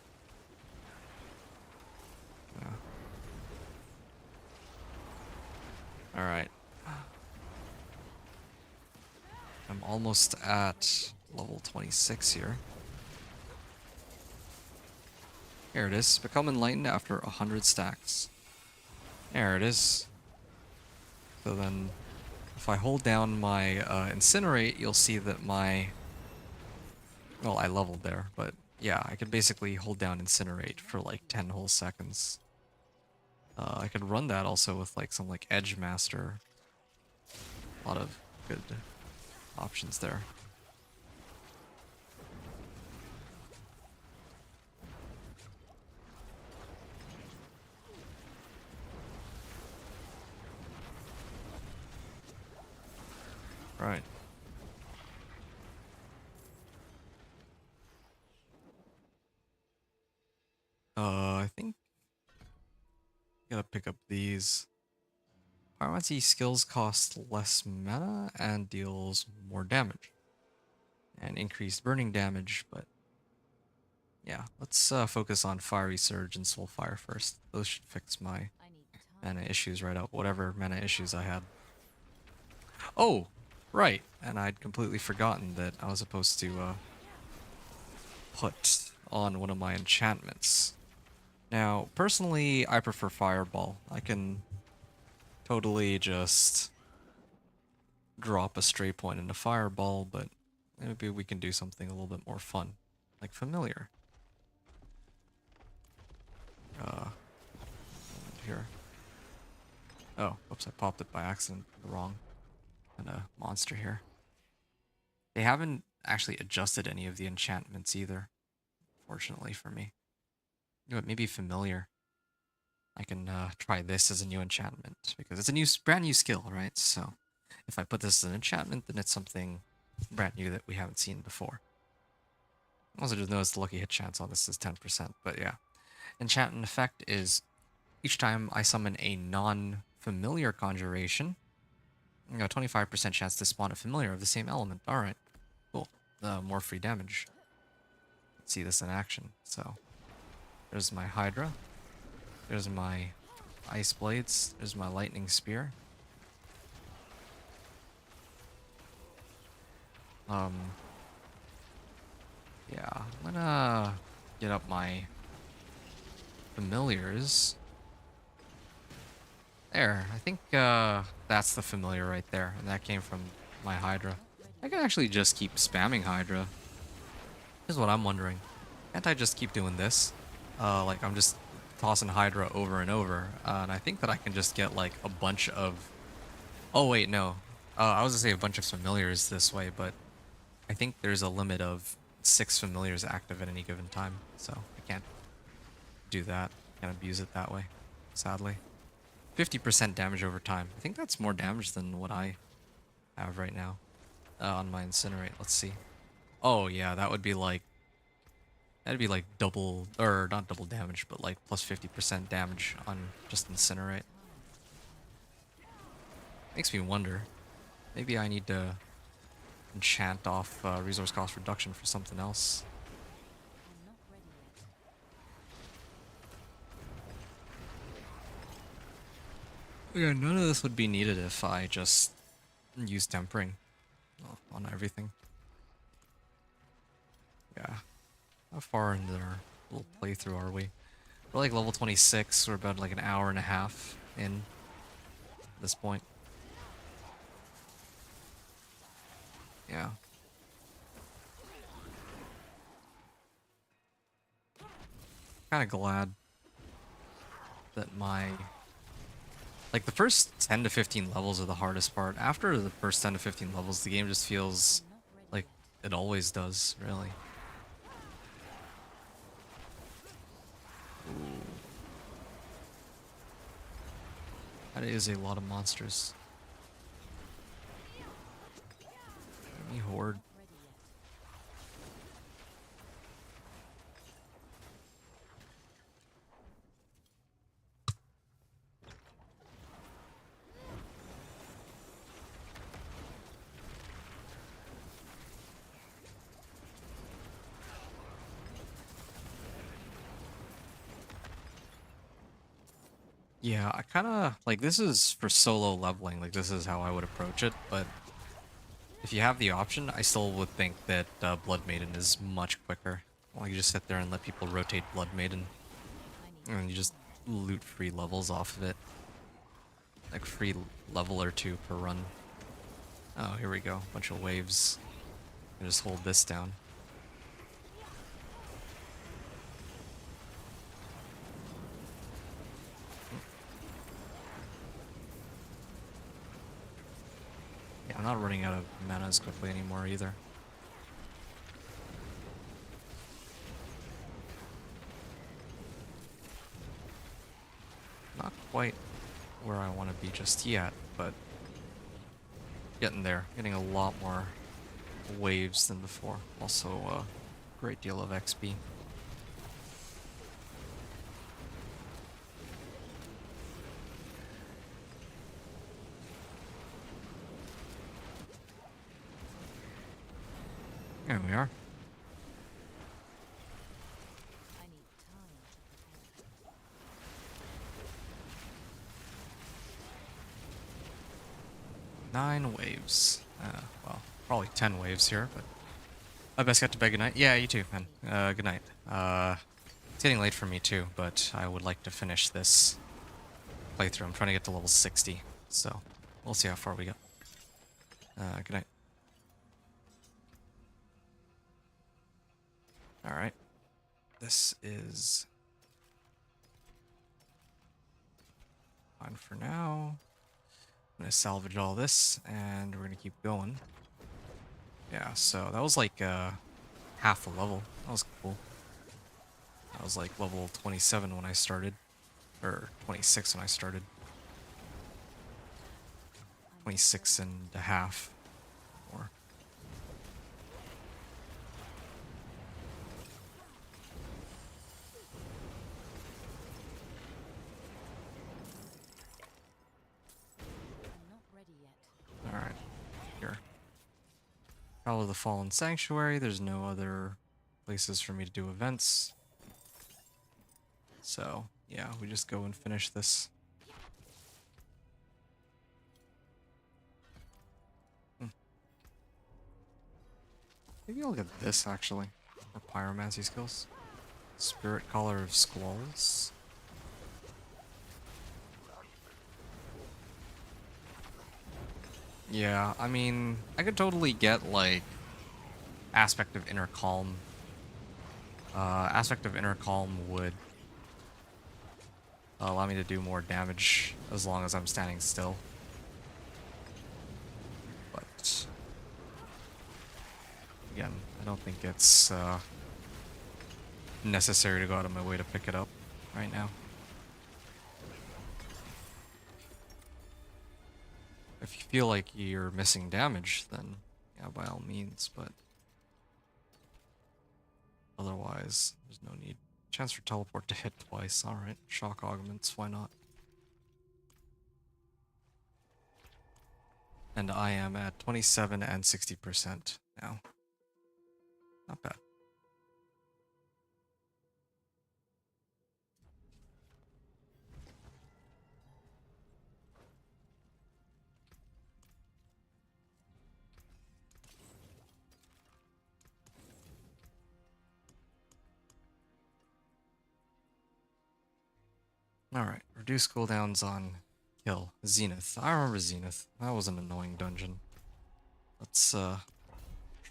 Yeah. Alright. I'm almost at level 26 here. Here it is. Become enlightened after 100 stacks. There it is. So then, if I hold down my incinerate, you'll see that my... Well, I leveled there, but yeah, I could basically hold down incinerate for like 10 whole seconds. I could run that also with like some like Edge Master A lot of good options there. Right. I think gotta pick up these. Pyromancy skills cost less mana and deals more damage. And increased burning damage, but yeah, let's focus on Fiery Surge and Soulfire first. Those should fix my I need time. mana issues right out, whatever mana issues I had. Oh, right, and I'd completely forgotten that I was supposed to put on one of my enchantments. Now, personally, I prefer Fireball. I can totally just drop a stray point into Fireball, but maybe we can do something a little bit more fun, like Familiar. Here. Oh, whoops, I popped it by accident. The wrong kind of monster here. They haven't actually adjusted any of the enchantments either, fortunately for me. You know what, maybe Familiar. I can try this as a new enchantment, because it's a brand new skill, right? So if I put this as an enchantment, then it's something brand new that we haven't seen before. Also just notice the lucky hit chance on this is 10%, but yeah. Enchantment effect is each time I summon a non-familiar conjuration, I got a 25% chance to spawn a familiar of the same element. Alright, cool. More free damage. Let's see this in action. So, there's my Hydra. There's my Ice Blades. There's my Lightning Spear. Yeah, I'm gonna get up my familiars. There, I think that's the familiar right there, and that came from my Hydra. I can actually just keep spamming Hydra. Here's what I'm wondering. Can't I just keep doing this? Like I'm just tossing Hydra over and over, and I think that I can just get like a bunch of... Oh wait, no. I was gonna say a bunch of familiars this way, but I think there's a limit of 6 familiars active at any given time, so I can't do that. Can't abuse it that way, sadly. 50% damage over time. I think that's more damage than what I have right now on my Incinerate. Let's see. Oh yeah, that would be like... That'd be like double, or not double damage, but like plus 50% damage on just Incinerate. Makes me wonder. Maybe I need to enchant off resource cost reduction for something else. I'm not ready yet. Yeah, none of this would be needed if I just use tempering on everything. Yeah. How far into our little playthrough are we? We're like level 26. We're about like an hour and a half in at this point. Yeah. Kind of glad that my... Like, the first 10 to 15 levels are the hardest part. After the first 10 to 15 levels, the game just feels like it always does, really. Ooh. That is a lot of monsters. Enemy horde. Yeah, I kind of like this is for solo leveling. Like this is how I would approach it. But if you have the option, I still would think that Blood Maiden is much quicker. Well, you just sit there and let people rotate Blood Maiden, and you just loot free levels off of it, like free level or 2 per run. Oh, here we go, bunch of waves. And just hold this down. I'm not running out of mana as quickly anymore either. Not quite where I want to be just yet, but getting there. Getting a lot more waves than before. Also a great deal of XP. There we are. I need time to prepare. 9 waves. Well, probably 10 waves here, but I best get to bed. Good night. Yeah, you too, man. Good night. It's getting late for me too, but I would like to finish this playthrough. I'm trying to get to level 60, so we'll see how far we go. Good night. Alright. This is fine for now. I'm gonna salvage all this, and we're gonna keep going. Yeah, so that was like half the level. That was cool. That was like level 27 when I started. Or 26 when I started. 26 and a half. Or I'm not ready yet. alright. Here. Follow the Fallen Sanctuary. There's no other places for me to do events. So, yeah, we just go and finish this. Maybe I'll get this, actually. For pyromancy skills. Spirit Collar of Squalls. Yeah, I mean, I could totally get, like, Aspect of Inner Calm. Aspect of Inner Calm would allow me to do more damage as long as I'm standing still. But again, I don't think it's necessary to go out of my way to pick it up right now. If you feel like you're missing damage, then yeah, by all means, but otherwise, there's no need. Chance for teleport to hit twice. Alright, shock augments, why not? And I am at 27 and 60% now. Not bad. Alright, reduce cooldowns on kill. Zenith. I remember Zenith. That was an annoying dungeon. Let's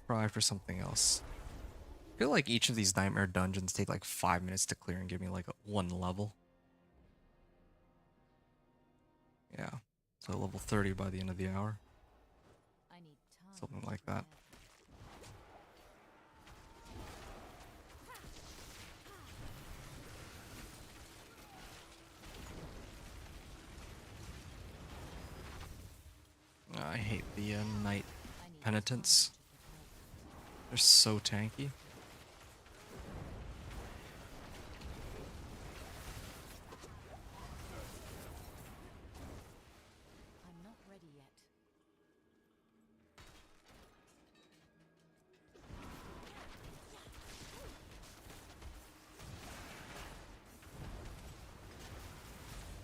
try for something else. I feel like each of these nightmare dungeons take like 5 minutes to clear and give me like one level. Yeah, so level 30 by the end of the hour. I need time. Something like that. I hate the night I need penitents. time to prepare. They're so tanky. I'm not ready yet.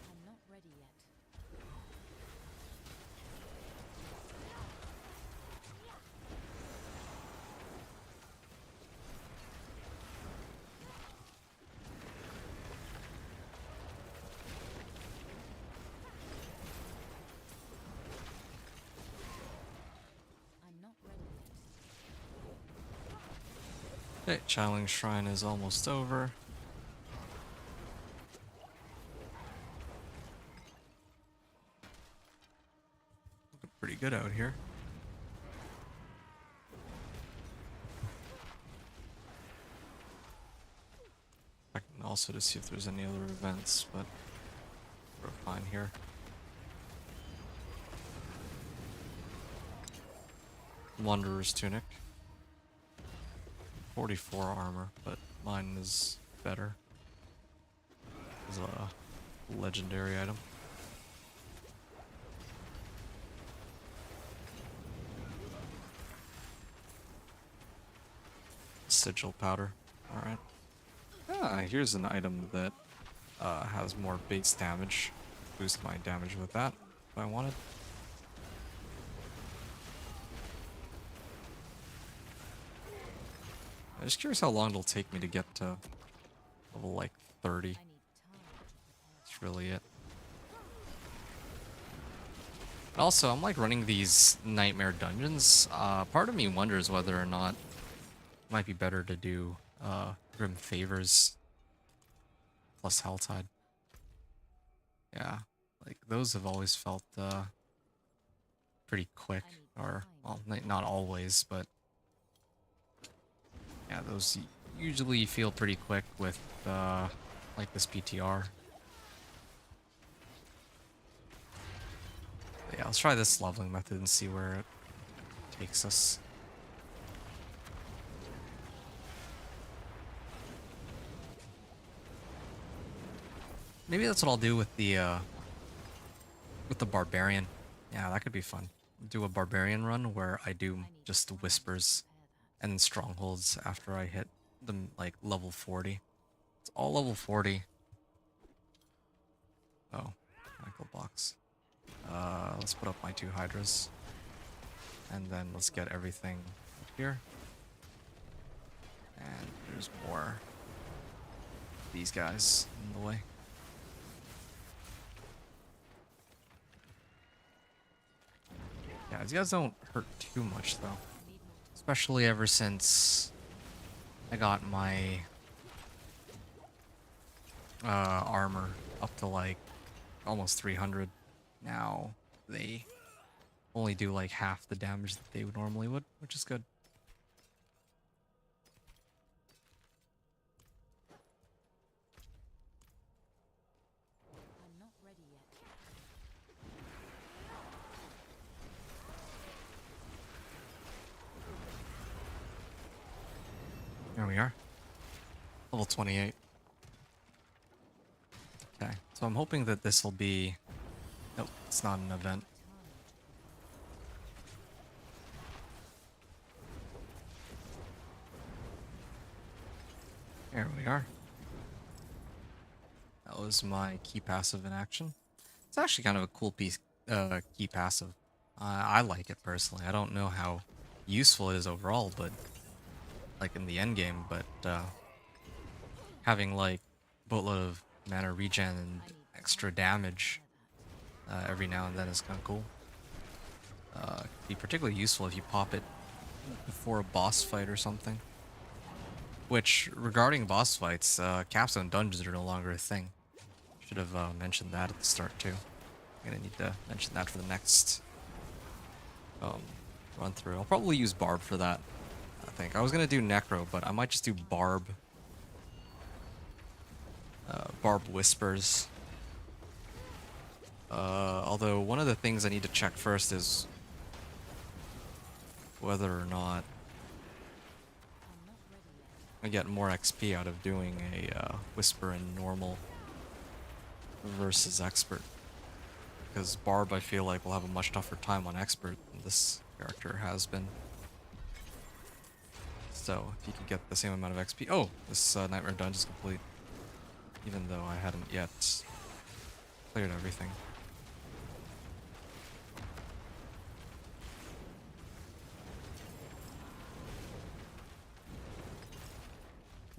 I'm not ready yet. I'm not ready yet. Okay, Channeling Shrine is almost over. Looking pretty good out here. also to see if there's any other events, but we're fine here. Wanderer's Tunic. 44 armor, but mine is better. It's a legendary item. Sigil powder. Alright. Ah, here's an item that has more base damage. Boost my damage with that if I wanted. I'm just curious how long it'll take me to get to level like 30. I need time to prepare. That's really it. Also, I'm like running these nightmare dungeons. Part of me wonders whether or not it might be better to do Grim Favors plus Helltide. Yeah, like those have always felt pretty quick, or well, not always, but yeah, those usually feel pretty quick with like this PTR. But yeah, let's try this leveling method and see where it takes us. Maybe that's what I'll do with the barbarian. Yeah, that could be fun. Do a barbarian run where I do just the whispers and then strongholds after I hit them like level 40. It's all level 40. Oh, Michael box. Let's put up my 2 hydras. And then let's get everything up here. And there's more of these guys in the way. Yeah, these guys don't hurt too much though. Especially ever since I got my armor up to like almost 300. Now they only do like half the damage that they would normally would, which is good. I'm not ready yet. There we are. Level 28. Okay, so I'm hoping that this will be... Nope, it's not an event. There we are. That was my key passive in action. It's actually kind of a cool piece, key passive. I like it personally. I don't know how useful it is overall, but like in the end game, but having like boatload of mana regen and extra damage every now and then is kind of cool. Could be particularly useful if you pop it before a boss fight or something. Which, regarding boss fights, capstone dungeons are no longer a thing. Should have mentioned that at the start too. I'm gonna need to mention that for the next run through. I'll probably use Barb for that. I think I was gonna do Necro, but I might just do Barb. Barb Whispers. Although one of the things I need to check first is whether or not I get more XP out of doing a Whisper in normal versus Expert. Because Barb, I feel like, will have a much tougher time on Expert than this character has been. So, if you can get the same amount of XP... Oh! This Nightmare Dungeon is complete. Even though I hadn't yet cleared everything.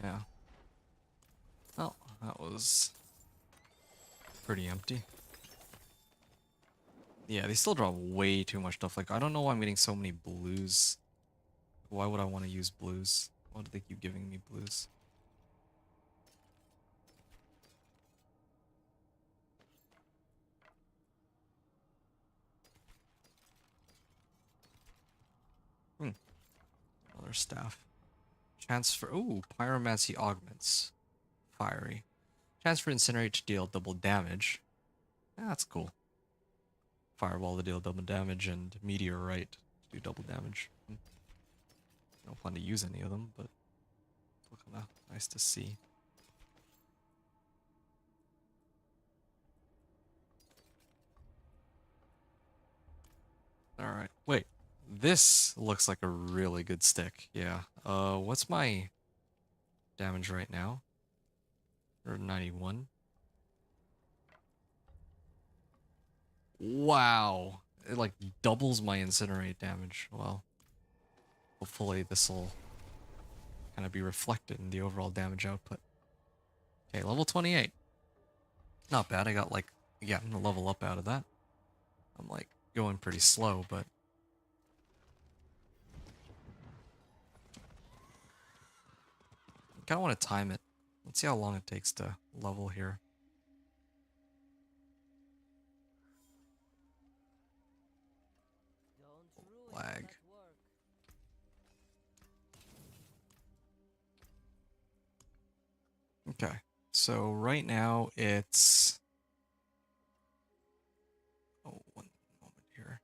Yeah. Well, that was pretty empty. Yeah, they still draw way too much stuff. Like, I don't know why I'm getting so many blues. Why would I want to use blues? Why do they keep giving me blues? Another staff. Chance for... Ooh, Pyromancy augments. Fiery. Chance for Incinerate to deal double damage. Yeah, that's cool. Fireball to deal double damage and Meteorite to do double damage. I don't plan to use any of them, but it's kind of nice to see. Alright, wait. This looks like a really good stick. Yeah. What's my damage right now? Or 91? Wow. It like doubles my incinerate damage. Well, hopefully this will kind of be reflected in the overall damage output. Okay, level 28. Not bad. I got like, yeah, I'm gonna level up out of that. I'm like going pretty slow, but I kind of want to time it. Let's see how long it takes to level here. Lag. Okay, so right now it's... Oh, one moment here.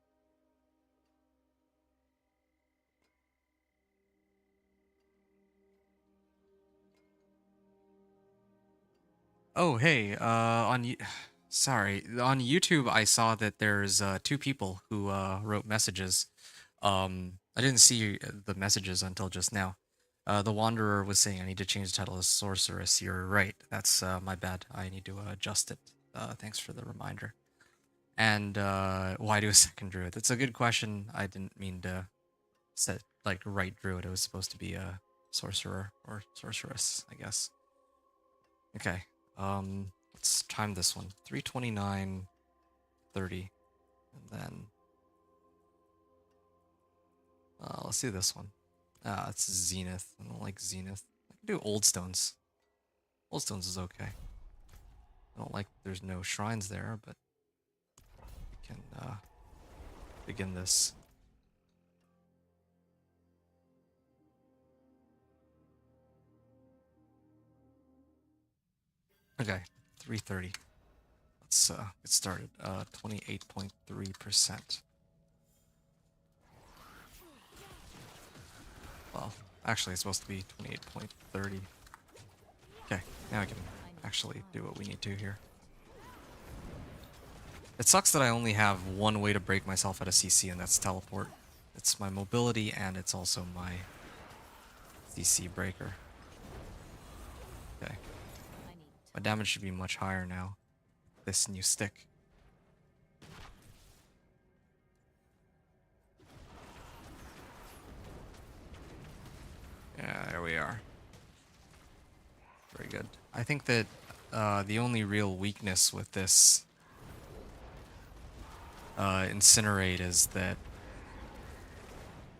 Oh, hey, sorry, on YouTube I saw that there's two people who wrote messages. I didn't see the messages until just now. The Wanderer was saying I need to change the title to Sorceress. You're right. That's my bad. I need to adjust it. Thanks for the reminder. And why do a second druid? That's a good question. I didn't mean to set like right druid. It was supposed to be a sorcerer or sorceress, I guess. Okay. Let's time this one. 329:30, and then let's do this one. It's Zenith. I don't like Zenith. I can do Old Stones. Old Stones is okay. I don't like there's no shrines there, but we can begin this. Okay, 330. Let's get started. 28.3%. Well, actually it's supposed to be 28.30. Okay, now I can actually do what we need to here. It sucks that I only have one way to break myself out of CC, and that's teleport. It's my mobility, and it's also my CC breaker. Okay. My damage should be much higher now. This new stick. Yeah, there we are. Very good. I think that the only real weakness with this Incinerate is that,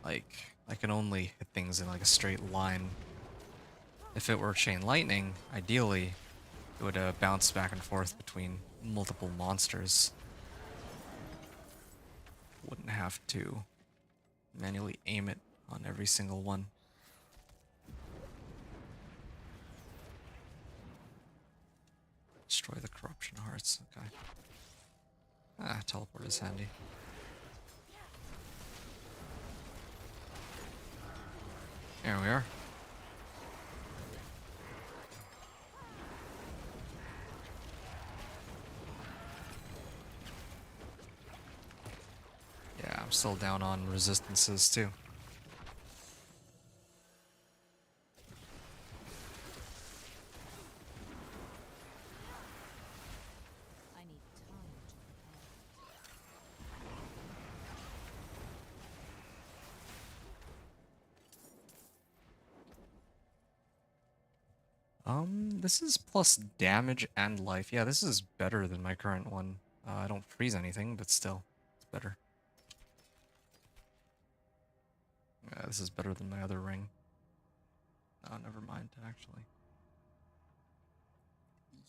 like, I can only hit things in like a straight line. If it were Chain Lightning, ideally, it would bounce back and forth between multiple monsters. Wouldn't have to manually aim it on every single one. Destroy the Corruption Hearts, okay. Teleport is handy. There we are. Yeah, I'm still down on resistances too. I need time to This is plus damage and life. Yeah, this is better than my current one. I don't freeze anything, but still, it's better. Yeah, this is better than my other ring. Oh, never mind, actually.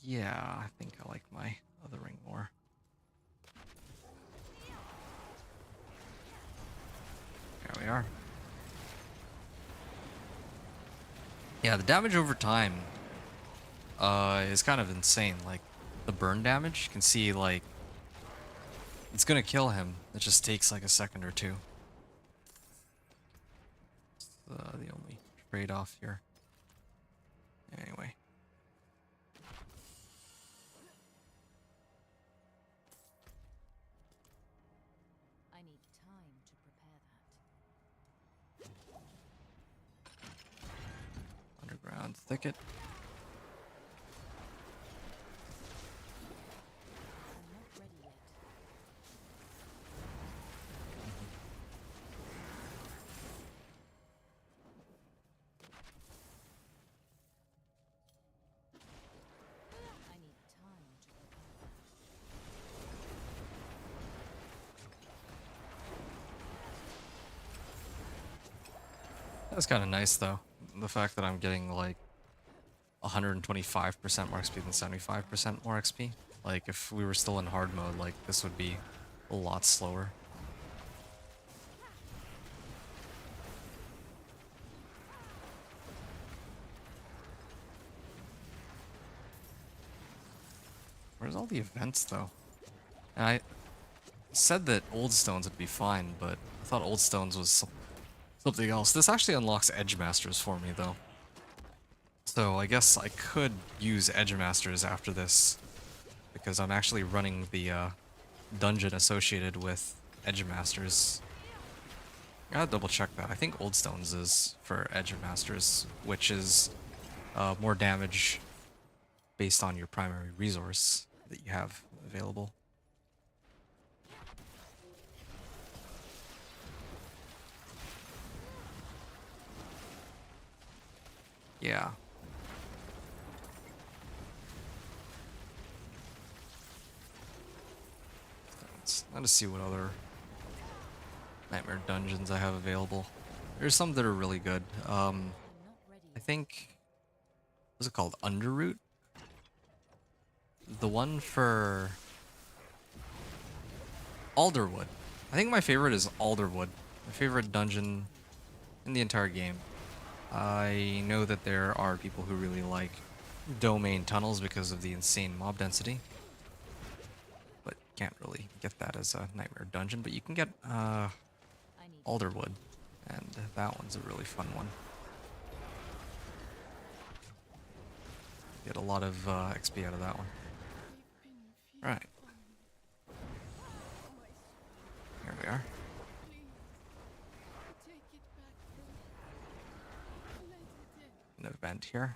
Yeah, I think I like my other ring more. There we are. Yeah, the damage over time is kind of insane. Like the burn damage, you can see like it's gonna kill him. It just takes like a second or two. It's the only trade-off here. Anyway. I need time to prepare that. Underground thicket. I'm not ready yet. I need time to prepare that. That's kind of nice though. The fact that I'm getting like 125% more XP than 75% more XP. Like if we were still in hard mode, like this would be a lot slower. Where's all the events though? And I said that Old Stones would be fine, but I thought Old Stones was something else. This actually unlocks Edge Masters for me though. So I guess I could use Edge Masters after this, because I'm actually running the dungeon associated with Edge Masters. I gotta double check that. I think Old Stones is for Edge Masters, which is more damage based on your primary resource that you have available. Yeah. Let's see what other Nightmare dungeons I have available. There's some that are really good. I'm not ready I yet. think, what's it called? Underroot? The one for Alderwood. I think my favorite is Alderwood. My favorite dungeon in the entire game. I know that there are people who really like domain tunnels because of the insane mob density. But can't really get that as a Nightmare dungeon. But you can get I need Alderwood, and that one's a really fun one. Get a lot of XP out of that one. Alright. Here we are. An event here.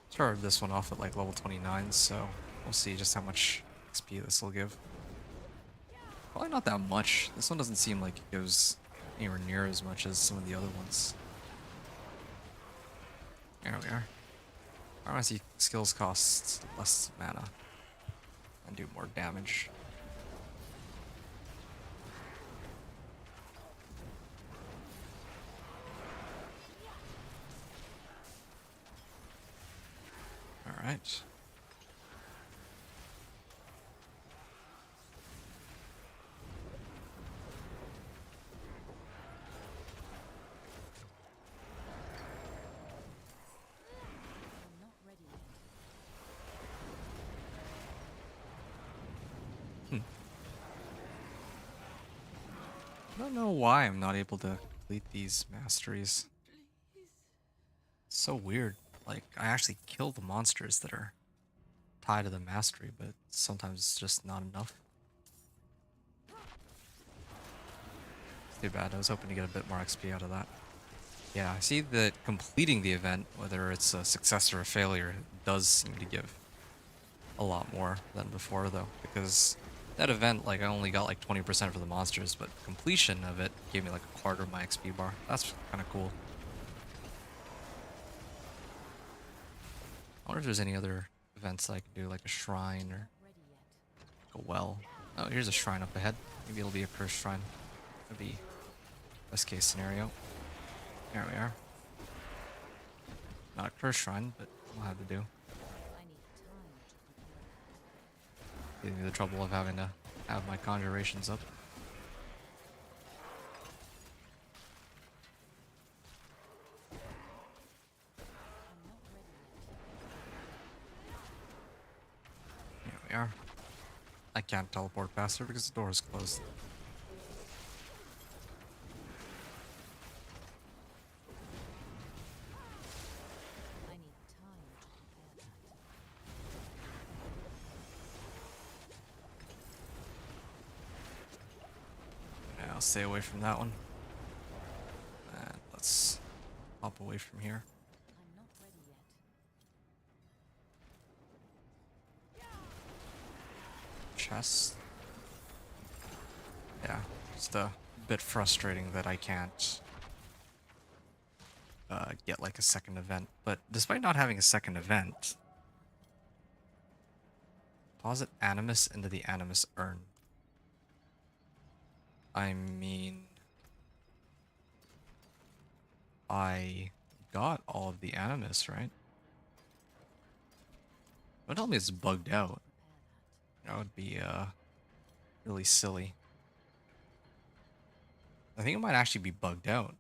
Started this one off at like level 29, so we'll see just how much XP this will give. Probably not that much. This one doesn't seem like it gives anywhere near as much as some of the other ones. There we are. Pharmacy skills cost less mana and do more damage. Alright. I'm not ready yet. I don't know why I'm not able to complete these masteries. It's so weird. Like, I actually kill the monsters that are tied to the mastery, but sometimes it's just not enough. It's too bad. I was hoping to get a bit more XP out of that. Yeah, I see that completing the event, whether it's a success or a failure, does seem to give a lot more than before, though, because that event, like, I only got like 20% for the monsters, but completion of it gave me like a quarter of my XP bar. That's kind of cool. I wonder if there's any other events that I could do, like a shrine or Not ready yet. a well. Oh, here's a shrine up ahead. Maybe it'll be a cursed shrine. That'd be best case scenario. There we are. Not a cursed shrine, but we'll have to do. I need time to prepare. Giving me the trouble of having to have my conjurations up. I'm not ready yet. can't teleport past her because the door is closed. I need time to prepare that. Yeah, I'll stay away from that one. And let's hop away from here. I'm not ready yet. Chest. Yeah, just a bit frustrating that I can't get like a second event. But despite not having a second event, deposit Animus into the Animus urn. I mean, I got all of the Animus, right? Don't tell me it's bugged out. That would be really silly. I think it might actually be bugged out.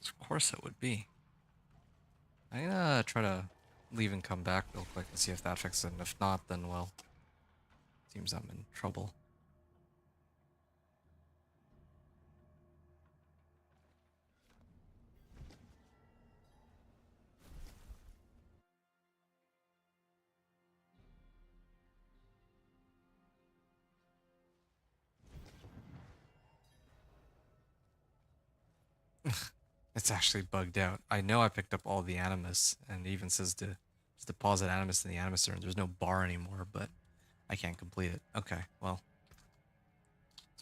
Of course it would be. I'm gonna try to leave and come back real quick and see if that fixes it. And if not, then well, seems I'm in trouble. It's actually bugged out. I know I picked up all the Animus, and it even says to deposit Animus in the Animus urn. There's no bar anymore, but I can't complete it. Okay, well.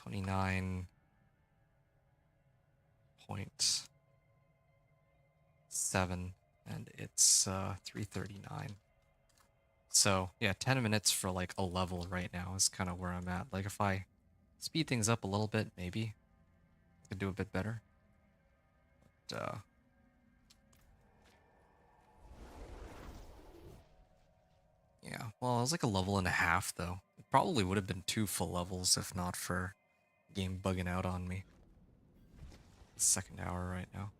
29.7, and it's 3:39. So, yeah, 10 minutes for like a level right now is kind of where I'm at. Like, if I speed things up a little bit, maybe I could do a bit better. But, yeah, well, it was like a level and a half, though. It probably would have been 2 full levels if not for game bugging out on me. It's second hour right now.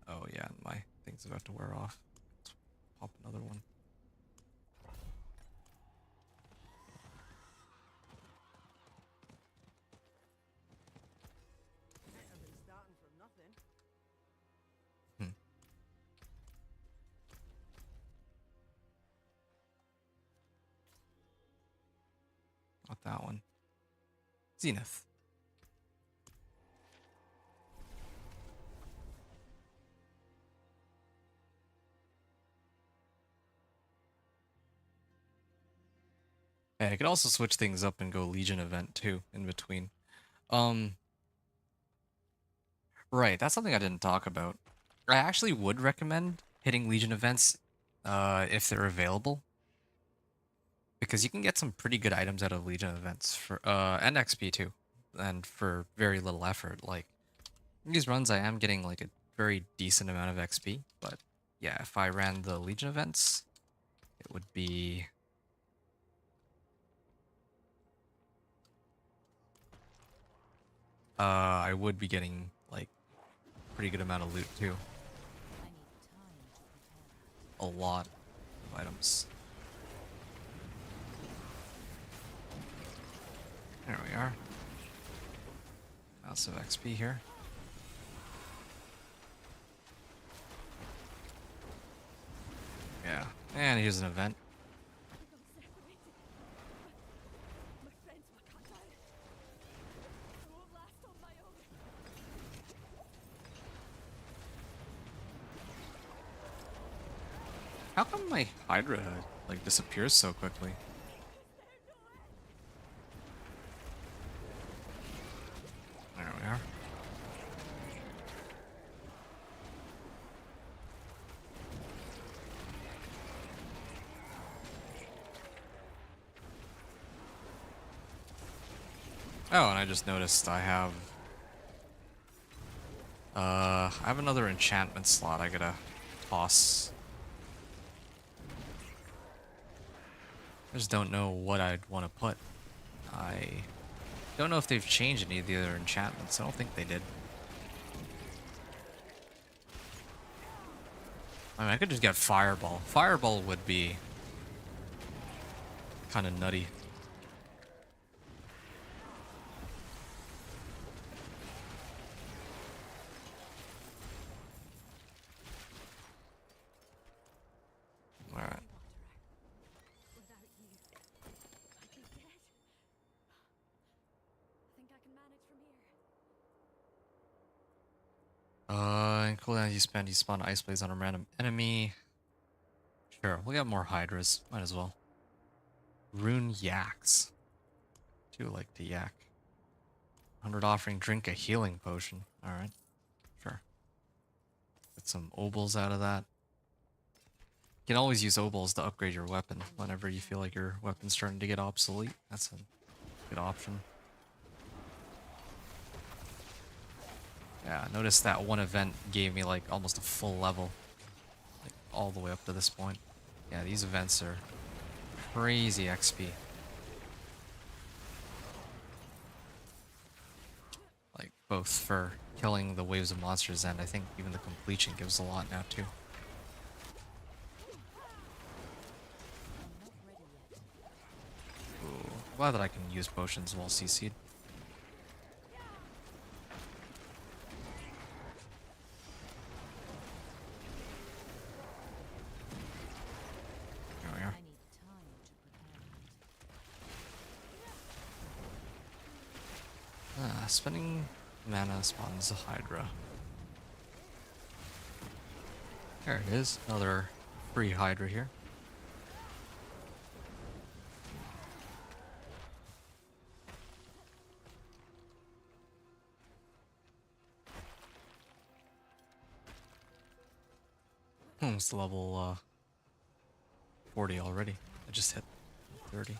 Oh, yeah, and my thing's about to wear off. Let's pop another one. Hmm. Not that one. Zenith. Hey, I could also switch things up and go Legion event too in between. Um, right, that's something I didn't talk about. I actually would recommend hitting Legion events if they're available, because you can get some pretty good items out of Legion events for and XP too, and for very little effort. Like these runs, I am getting like a very decent amount of XP, but yeah, if I ran the Legion events, it would be I would be getting like pretty good amount of loot too. I need time to prepare that. A lot of items. There we are. Lots of XP here. Yeah, and here's an event. How come my Hydra like disappears so quickly? There we are. Oh, and I just noticed I have another enchantment slot I gotta toss. I just don't know what I'd want to put. I don't know if they've changed any of the other enchantments. I don't think they did. I mean, I could just get Fireball. Fireball would be kind of nutty. Alright. Without you, I'd be dead. I think I can manage from here. In cooldown you spawn Ice Blaze on a random enemy. Sure, we'll get more Hydras. Might as well. Rune Yaks. Do like to yak. 100 offering, drink a healing potion. Alright. Sure. Get some obols out of that. You can always use obols to upgrade your weapon whenever you feel like your weapon's starting to get obsolete. That's a good option. Yeah, notice that one event gave me like almost a full level. Like all the way up to this point. Yeah, these events are crazy XP. Like both for killing the waves of monsters and I think even the completion gives a lot now too. Ooh, glad that I can use potions while CC'd. There we are. I need time to prepare. Spending mana spawns a Hydra. There it is. Another free Hydra here. Almost level 40 already. I just hit 30.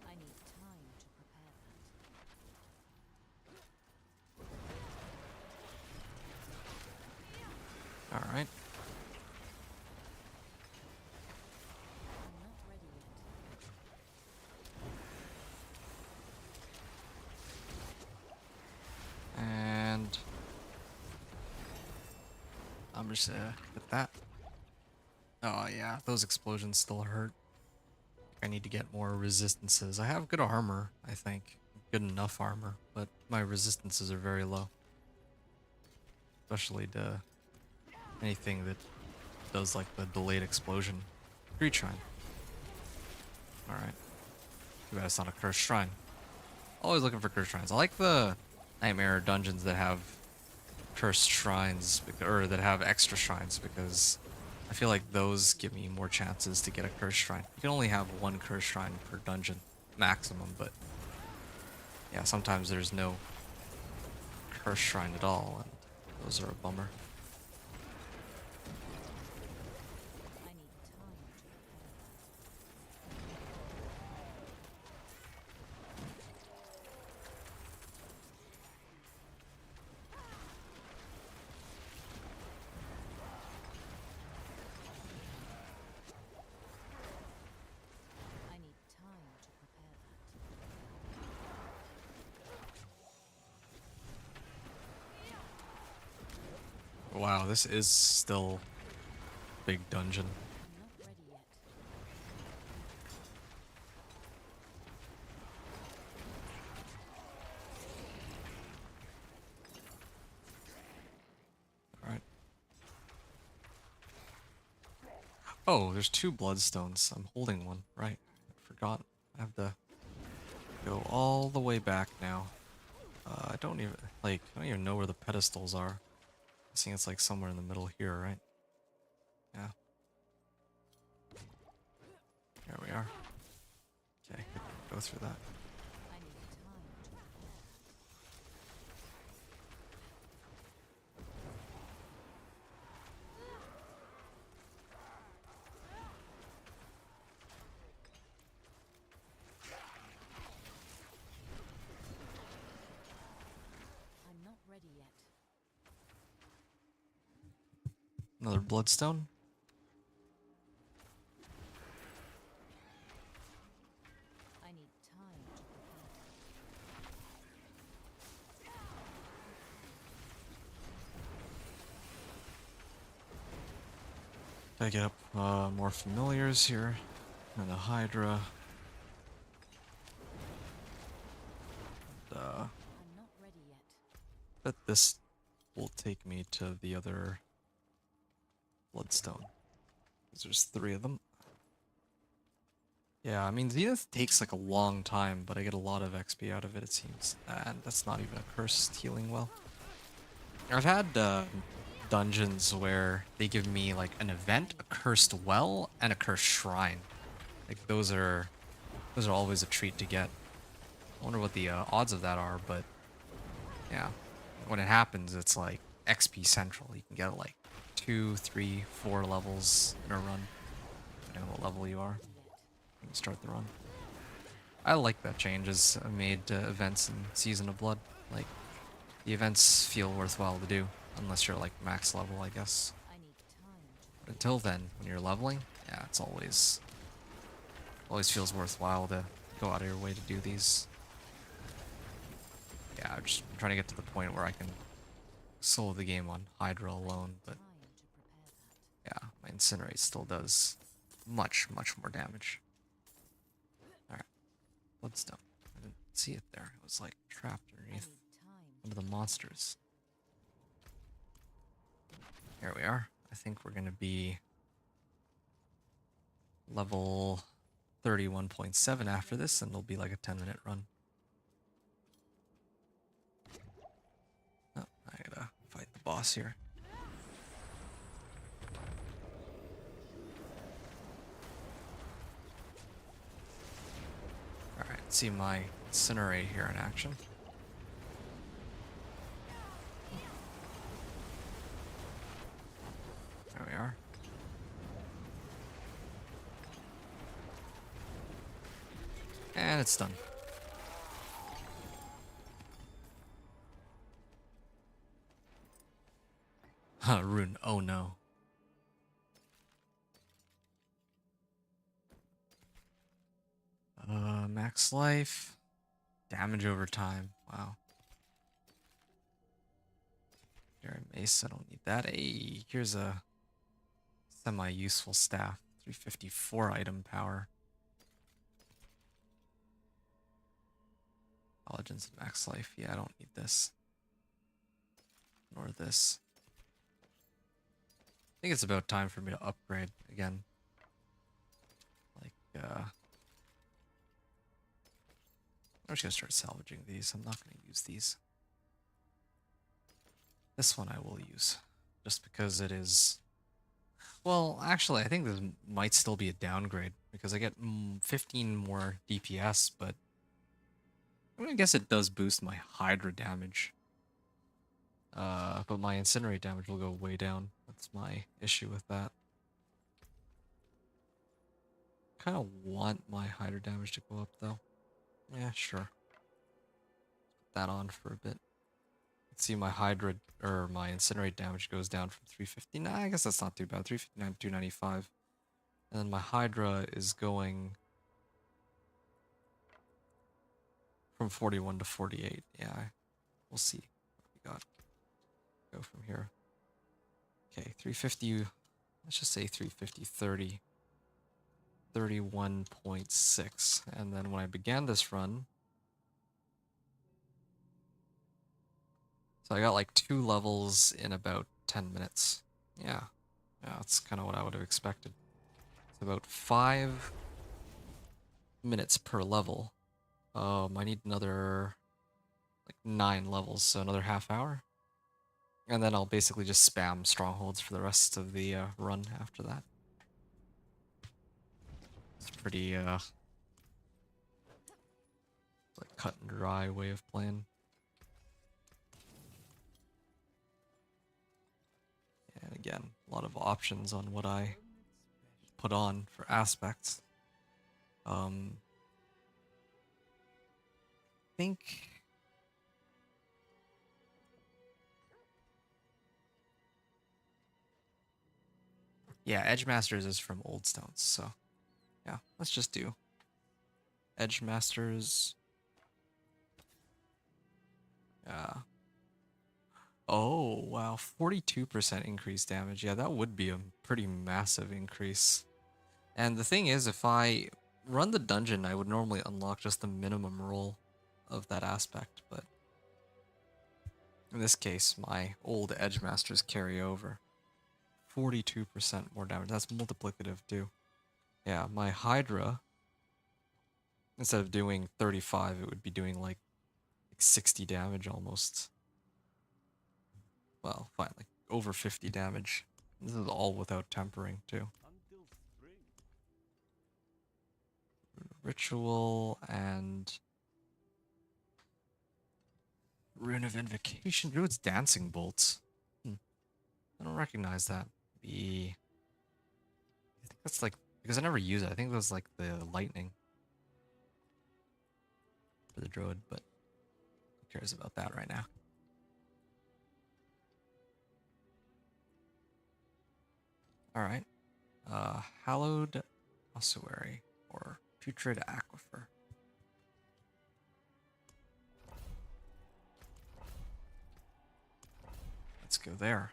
I need time to prepare that. All right. I'm not ready yet. And I'm just hit that. Oh yeah, those explosions still hurt. I need to get more resistances. I have good armor, I think. Good enough armor, but my resistances are very low. Especially to anything that does like the delayed explosion. Greed Shrine. Alright. Too bad it's not a cursed shrine. Always looking for cursed shrines. I like the nightmare dungeons that have cursed shrines, or that have extra shrines, because I feel like those give me more chances to get a cursed shrine. You can only have one cursed shrine per dungeon, maximum, but yeah, sometimes there's no cursed shrine at all, and those are a bummer. I need time to prepare that. I need time to prepare that. Wow, this is still big dungeon. I'm not ready yet. Alright. Oh, there's two bloodstones. I'm holding one. Right. I forgot. I have to go all the way back now. I don't even know where the pedestals are. I think it's like somewhere in the middle here, right? Yeah. There we are. Okay, go through that. I need time to prepare. I'm not ready yet. Another bloodstone. I get up more familiars here. And the Hydra. I'm not ready yet. Bet this will take me to the other Bloodstone. 'Cause there's 3 of them. Yeah, I mean, Zenith takes like a long time, but I get a lot of XP out of it, it seems. And that's not even a cursed healing well. I've had dungeons where they give me like an event, a cursed well, and a cursed shrine. Like those are always a treat to get. I wonder what the odds of that are, but yeah, when it happens, it's like XP central. You can get like 2, 3, 4 levels in a run, depending on what level you are. You can start the run. I like that changes made events in Season of Blood. Like, the events feel worthwhile to do, unless you're like max level, I guess. I need time to But until then, when you're leveling, yeah, it's always feels worthwhile to go out of your way to do these. Yeah, I'm just trying to get to the point where I can solo the game on Hydra alone, but time to prepare that. yeah, my Incinerate still does much, much more damage. Alright, Bloodstone. I didn't see it there. It was like trapped I underneath need time. one of the monsters. Here we are. I think we're gonna be level 31.7 after this, and it'll be like a 10-minute run. Oh, I gotta fight the boss here. Alright, see my Incinerate here in action. There we are. And it's done. Rune, oh no. Max life. Damage over time. Wow. Here, mace, I don't need that. Hey, here's a semi-useful staff. 354 item power. Intelligence and max life. Yeah, I don't need this. Nor this. I think it's about time for me to upgrade again. Like, I'm just gonna start salvaging these. I'm not gonna use these. This one I will use. Just because it is... Well, actually, I think this might still be a downgrade. Because I get 15 more DPS, but... I mean, I guess it does boost my Hydra damage. But my Incinerate damage will go way down. That's my issue with that. Kind of want my Hydra damage to go up, though. Yeah, sure. Put that on for a bit. Let's see, my Hydra, or my Incinerate damage goes down from 359. I guess that's not too bad. 359 to 295. And then my Hydra is going from 41 to 48. Yeah, we'll see what we got. Go from here. Okay, 350. Let's just say 350, 30. 31.6. And then when I began this run, so I got like 2 levels in about 10 minutes. Yeah, that's kind of what I would have expected. It's about 5 minutes per level. I need another like 9 levels, so another half hour. And then I'll basically just spam strongholds for the rest of the run after that. It's pretty like cut and dry way of playing. And again, a lot of options on what I put on for aspects. I think yeah, Edge Masters is from Old Stones, so yeah, let's just do Edge Masters. Oh, wow. 42% increased damage. Yeah, that would be a pretty massive increase. And the thing is, if I run the dungeon, I would normally unlock just the minimum roll of that aspect, but in this case, my old Edge Masters carry over. 42% more damage. That's multiplicative too. Yeah, my Hydra, instead of doing 35, it would be doing like 60 damage almost. Well, fine, like over 50 damage. This is all without tempering too. Until spring. Ritual and Rune of Invocation. Ooh, it's Dancing Bolts. I don't recognize that. I think that's like, because I never use it. I think it was like the lightning for the druid, but who cares about that right now? Alright. Hallowed Ossuary, or Putrid Aquifer. Let's go there.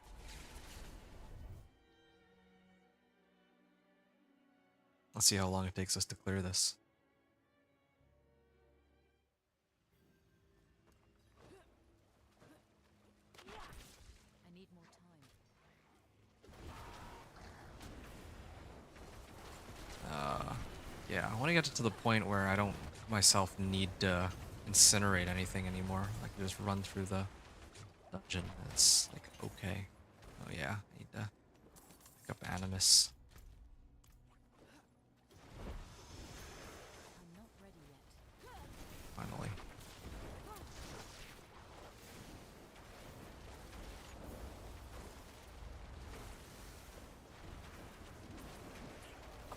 Let's see how long it takes us to clear this. I need more time. Yeah, I want to get to the point where I don't myself need to incinerate anything anymore. I can just run through the dungeon. It's like, okay. Oh yeah, I need to pick up Animus. I'm not ready yet. Finally.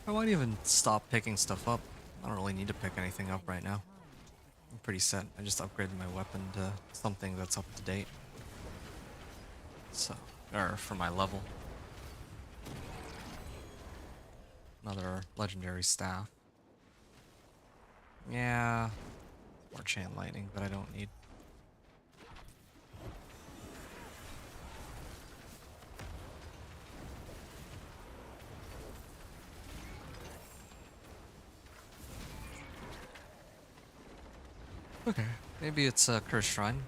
I might even stop picking stuff up. I don't really need to pick anything up right now. Time to I'm prepare. pretty set. I just upgraded my weapon to something that's up to date. So, or for my level. Another legendary staff. Yeah, more chain lightning, but I don't need. Okay, maybe it's a curse shrine.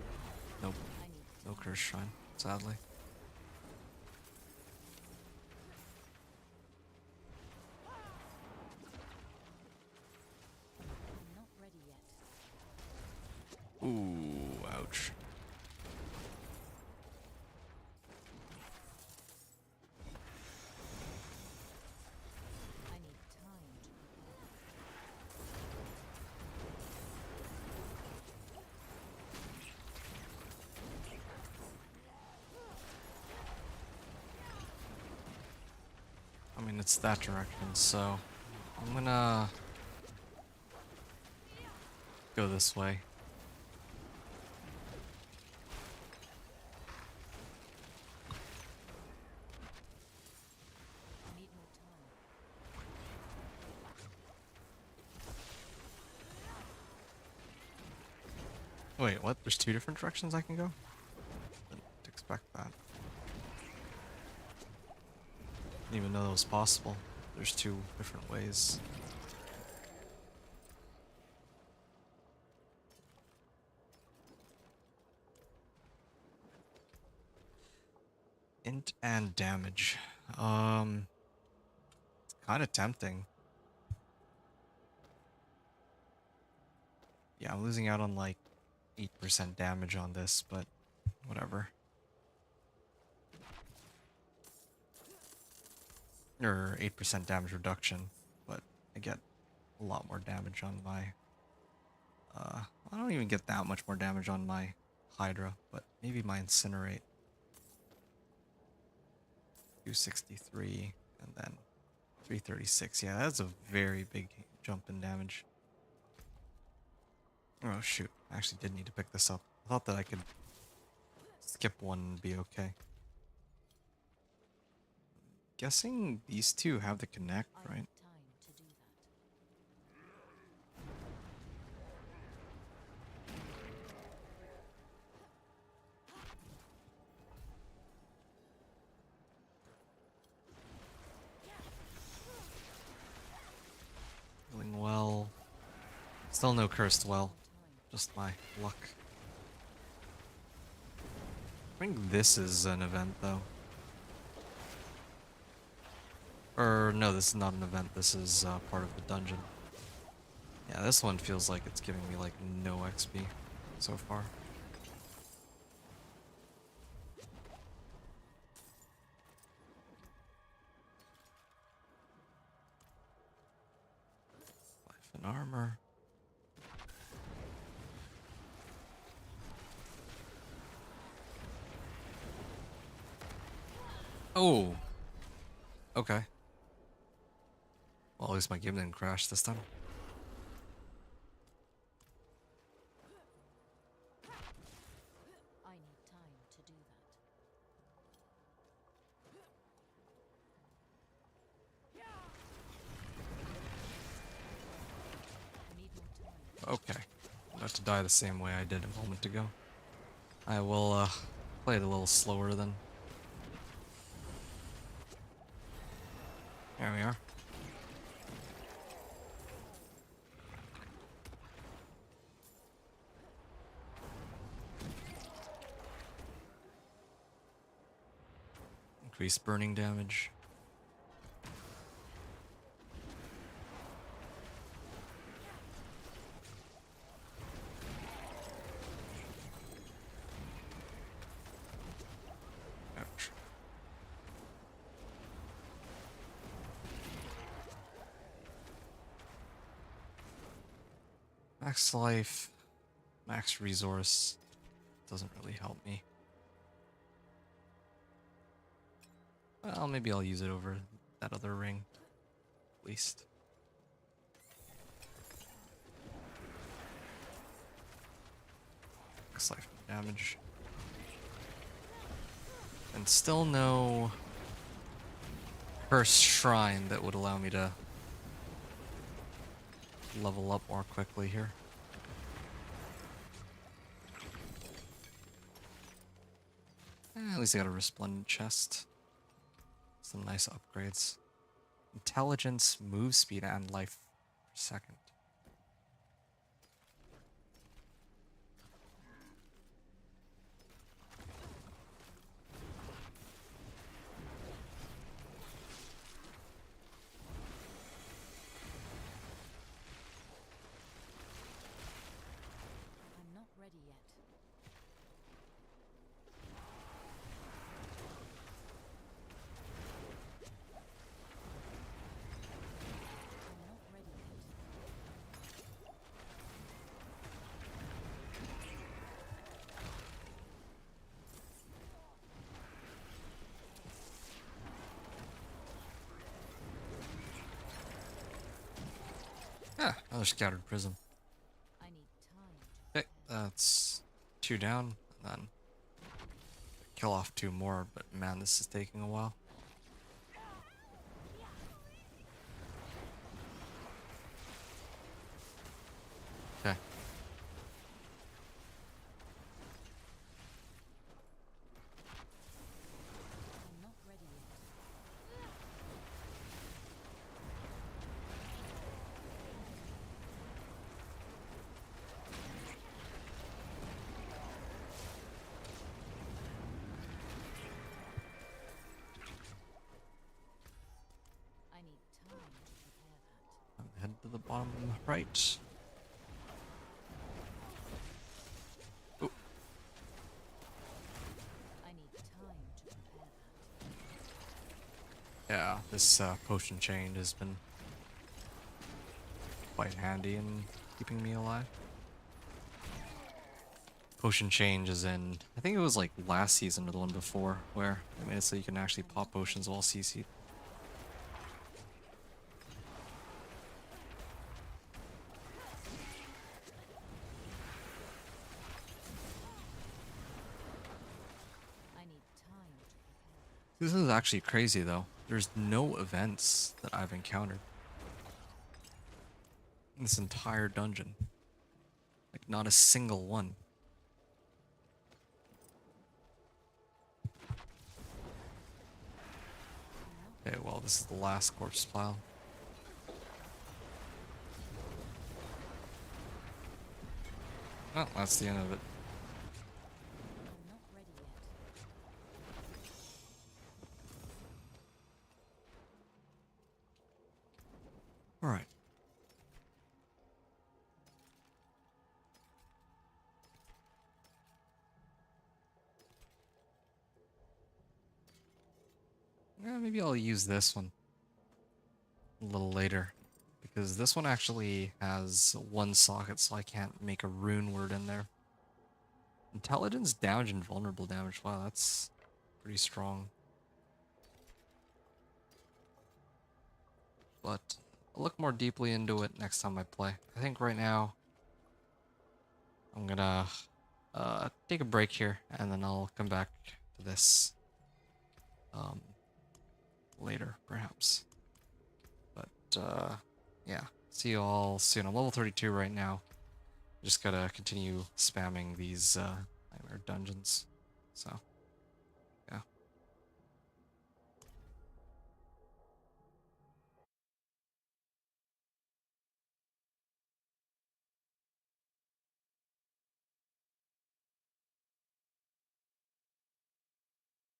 Nope, I need no curse shrine, sadly. I'm not ready yet. Ooh, ouch. I need time to prepare. I mean, it's that direction, so I'm gonna go this way. I need more time. Wait, what? There's two different directions I can go? Didn't expect that. Didn't even know that was possible. There's two different ways. Int and damage. It's kind of tempting. Yeah, I'm losing out on like 8% damage on this, but whatever. Or 8% damage reduction, but I get a lot more damage on my I don't even get that much more damage on my Hydra, but maybe my Incinerate. 263 and then 336. Yeah, that's a very big jump in damage. Oh shoot, I actually did need to pick this up. I thought that I could skip one and be okay. Guessing these two have the connect, I right? need time to do that. Still no cursed well. Just my luck. I think this is an event though. Or no, this is not an event. This is part of the dungeon. Yeah, this one feels like it's giving me like no XP so far. Life and armor. Oh! Okay. Well, at least my game didn't crash this time. I need time to do that. I need more time. Okay. Not to die the same way I did a moment ago. I will play it a little slower then. There we are. Increased burning damage. Ouch. Max life, max resource doesn't really help me. Well, maybe I'll use it over that other ring, at least. Max life damage. And still no cursed shrine that would allow me to level up more quickly here. At least I got a resplendent chest. Some nice upgrades. Intelligence, move speed, and life per second. I'm not ready yet. I'm not ready yet. Ah, another scattered prism. I need time to Okay, that's 2 down, and then kill off 2 more, but man, this is taking a while. Okay. I'm not ready yet. I need time to prepare that. Head to the bottom right. Oh, I need time to prepare that. yeah, this potion chain has been quite handy in keeping me alive. Potion change is in, I think it was like last season or the one before, where I made it so you can actually pop potions while CC'd. I need time to prepare that. This is actually crazy though. There's no events that I've encountered in this entire dungeon. Like not a single one. Okay, well this is the last corpse pile. Oh, that's the end of it. I'm not ready yet. Alright. Yeah, maybe I'll use this one a little later. Because this one actually has one socket, so I can't make a rune word in there. Intelligence damage and vulnerable damage. Wow, that's pretty strong. But I'll look more deeply into it next time I play. I think right now I'm gonna take a break here, and then I'll come back to this um, later, perhaps. But yeah, see you all soon. I'm level 32 right now. Just gotta continue spamming these nightmare dungeons. So yeah.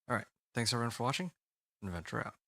All right. Thanks everyone for watching. Adventure out.